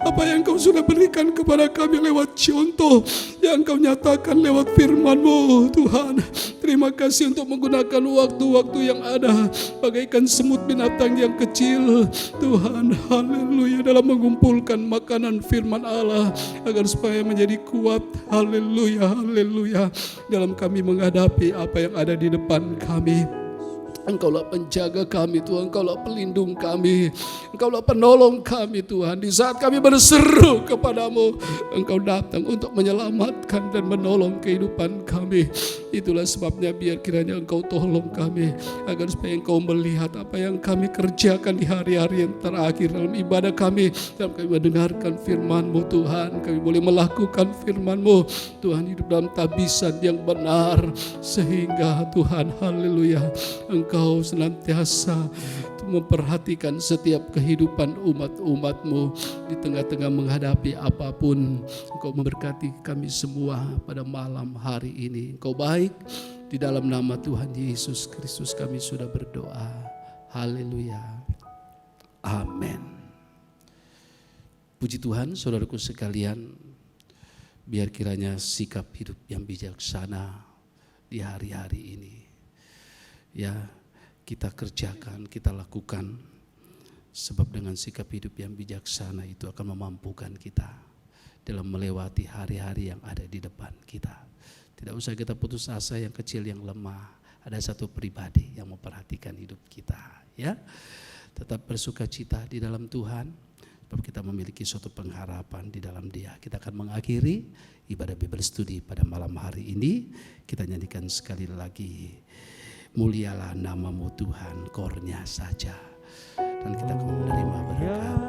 apa yang Kau sudah berikan kepada kami lewat contoh yang Kau nyatakan lewat firman-Mu, Tuhan. Terima kasih untuk menggunakan waktu-waktu yang ada bagaikan semut binatang yang kecil, Tuhan. Haleluya, dalam mengumpulkan makanan firman Allah agar supaya menjadi kuat. Haleluya, haleluya, dalam kami menghadapi apa yang ada di depan kami. Engkaulah penjaga kami Tuhan, Engkaulah pelindung kami, Engkaulah penolong kami Tuhan. Di saat kami berseru kepadamu, Engkau datang untuk menyelamatkan dan menolong kehidupan kami. Itulah sebabnya biar kiranya Engkau tolong kami, agar supaya Engkau melihat apa yang kami kerjakan di hari-hari yang terakhir dalam ibadah kami, dalam kami mendengarkan firman-Mu Tuhan. Kami boleh melakukan firman-Mu Tuhan, hidup dalam tabisan yang benar, sehingga Tuhan, haleluya, Engkau senantiasa memperhatikan setiap kehidupan umat-umat-Mu di tengah-tengah menghadapi apapun. Engkau memberkati kami semua pada malam hari ini. Engkau baik, di dalam nama Tuhan Yesus Kristus kami sudah berdoa. Haleluya. Amin. Puji Tuhan, saudaraku sekalian, biar kiranya sikap hidup yang bijaksana di hari-hari ini, ya, kita kerjakan, kita lakukan, sebab dengan sikap hidup yang bijaksana itu akan memampukan kita dalam melewati hari-hari yang ada di depan kita. Tidak usah kita putus asa, yang kecil, yang lemah. Ada satu pribadi yang memperhatikan hidup kita, ya. Tetap bersuka cita di dalam Tuhan, sebab kita memiliki suatu pengharapan di dalam Dia. Kita akan mengakhiri ibadah Bible Study pada malam hari ini. Kita nyanyikan sekali lagi, mulialah namamu Tuhan, kornya saja. Dan kita akan menerima berkat.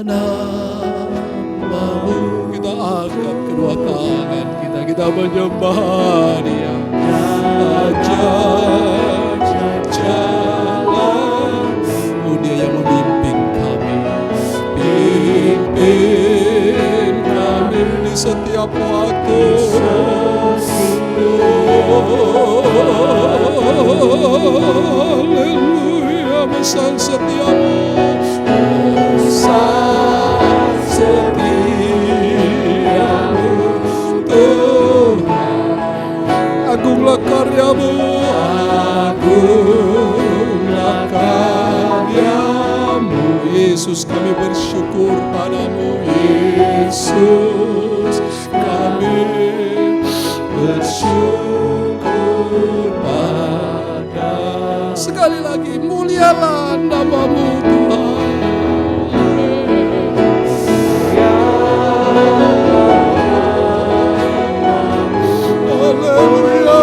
Namamu, kita angkat kedua tangan kita menyembah Dia. Jalan, oh Dia yang memimpin kami, pimpin kami di setiap waktu. Haleluya, besar setiamu, besar setiamu Tuhan. Agunglah karyamu, agunglah karyamu. Yesus, kami bersyukur padamu. Yesus, kami bersyukur padamu. Sekali lagi, mulialah namamu Tuhan. Haleluya.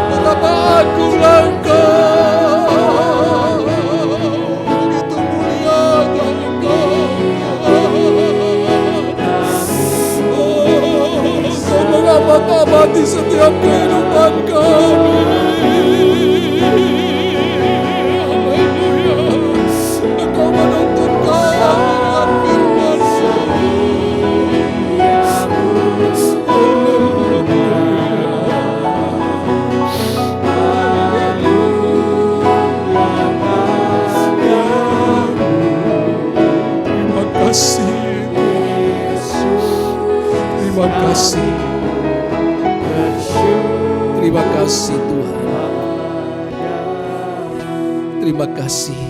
Betapa agunglah Engkau, begitu mulianya Engkau. Engkau mengamat-amati setiap kehidupan kami. Haleluya. Engkau menuntun kami dengan firman-Mu. Terima kasih. Terima kasih Tuhan. Terima kasih.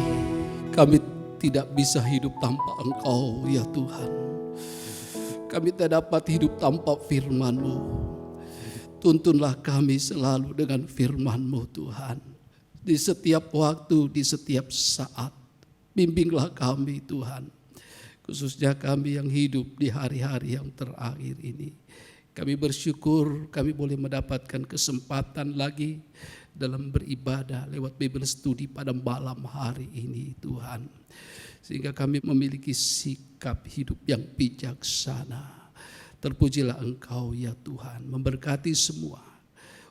Kami tidak bisa hidup tanpa Engkau ya Tuhan. Kami tidak dapat hidup tanpa firman-Mu. Tuntunlah kami selalu dengan firman-Mu Tuhan. Di setiap waktu, di setiap saat. Bimbinglah kami Tuhan. Khususnya kami yang hidup di hari-hari yang terakhir ini. Kami bersyukur kami boleh mendapatkan kesempatan lagi dalam beribadah lewat Bible Study pada malam hari ini Tuhan. Sehingga kami memiliki sikap hidup yang bijaksana. Terpujilah Engkau ya Tuhan, memberkati semua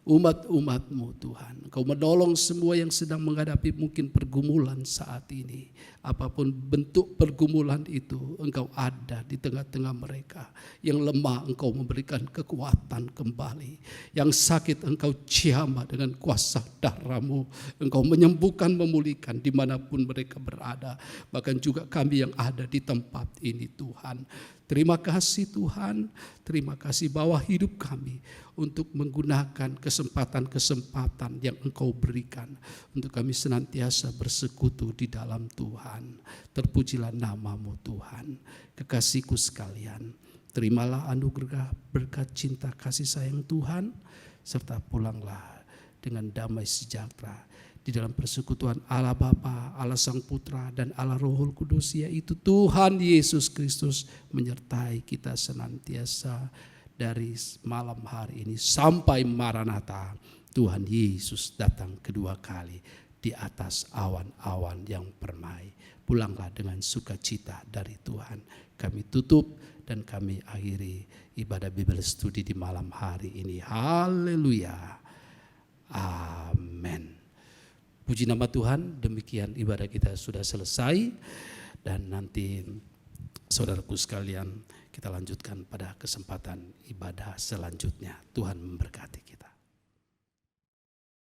umat-umat-Mu Tuhan. Engkau menolong semua yang sedang menghadapi mungkin pergumulan saat ini. Apapun bentuk pergumulan itu, Engkau ada di tengah-tengah mereka. Yang lemah Engkau memberikan kekuatan kembali. Yang sakit Engkau jamah dengan kuasa darah-Mu. Engkau menyembuhkan, memulihkan dimanapun mereka berada. Bahkan juga kami yang ada di tempat ini Tuhan. Terima kasih Tuhan, terima kasih bahwa hidup kami untuk menggunakan kesempatan-kesempatan yang Engkau berikan untuk kami senantiasa bersekutu di dalam Tuhan. Terpujilah namamu Tuhan. Kekasihku sekalian, Terimalah anugerah berkat cinta kasih sayang Tuhan, serta pulanglah dengan damai sejahtera di dalam persekutuan Allah Bapa, Allah Sang Putra, dan Allah Roh Kudus, yaitu Tuhan Yesus Kristus, menyertai kita senantiasa dari malam hari ini sampai Maranatha. Tuhan Yesus datang kedua kali di atas awan-awan yang permai. Pulanglah dengan sukacita dari Tuhan. Kami tutup dan kami akhiri ibadah Bible Study di malam hari ini. Haleluya. Amin. Puji nama Tuhan, demikian ibadah kita sudah selesai. Dan nanti saudaraku sekalian, kita lanjutkan pada kesempatan ibadah selanjutnya. Tuhan memberkati kita.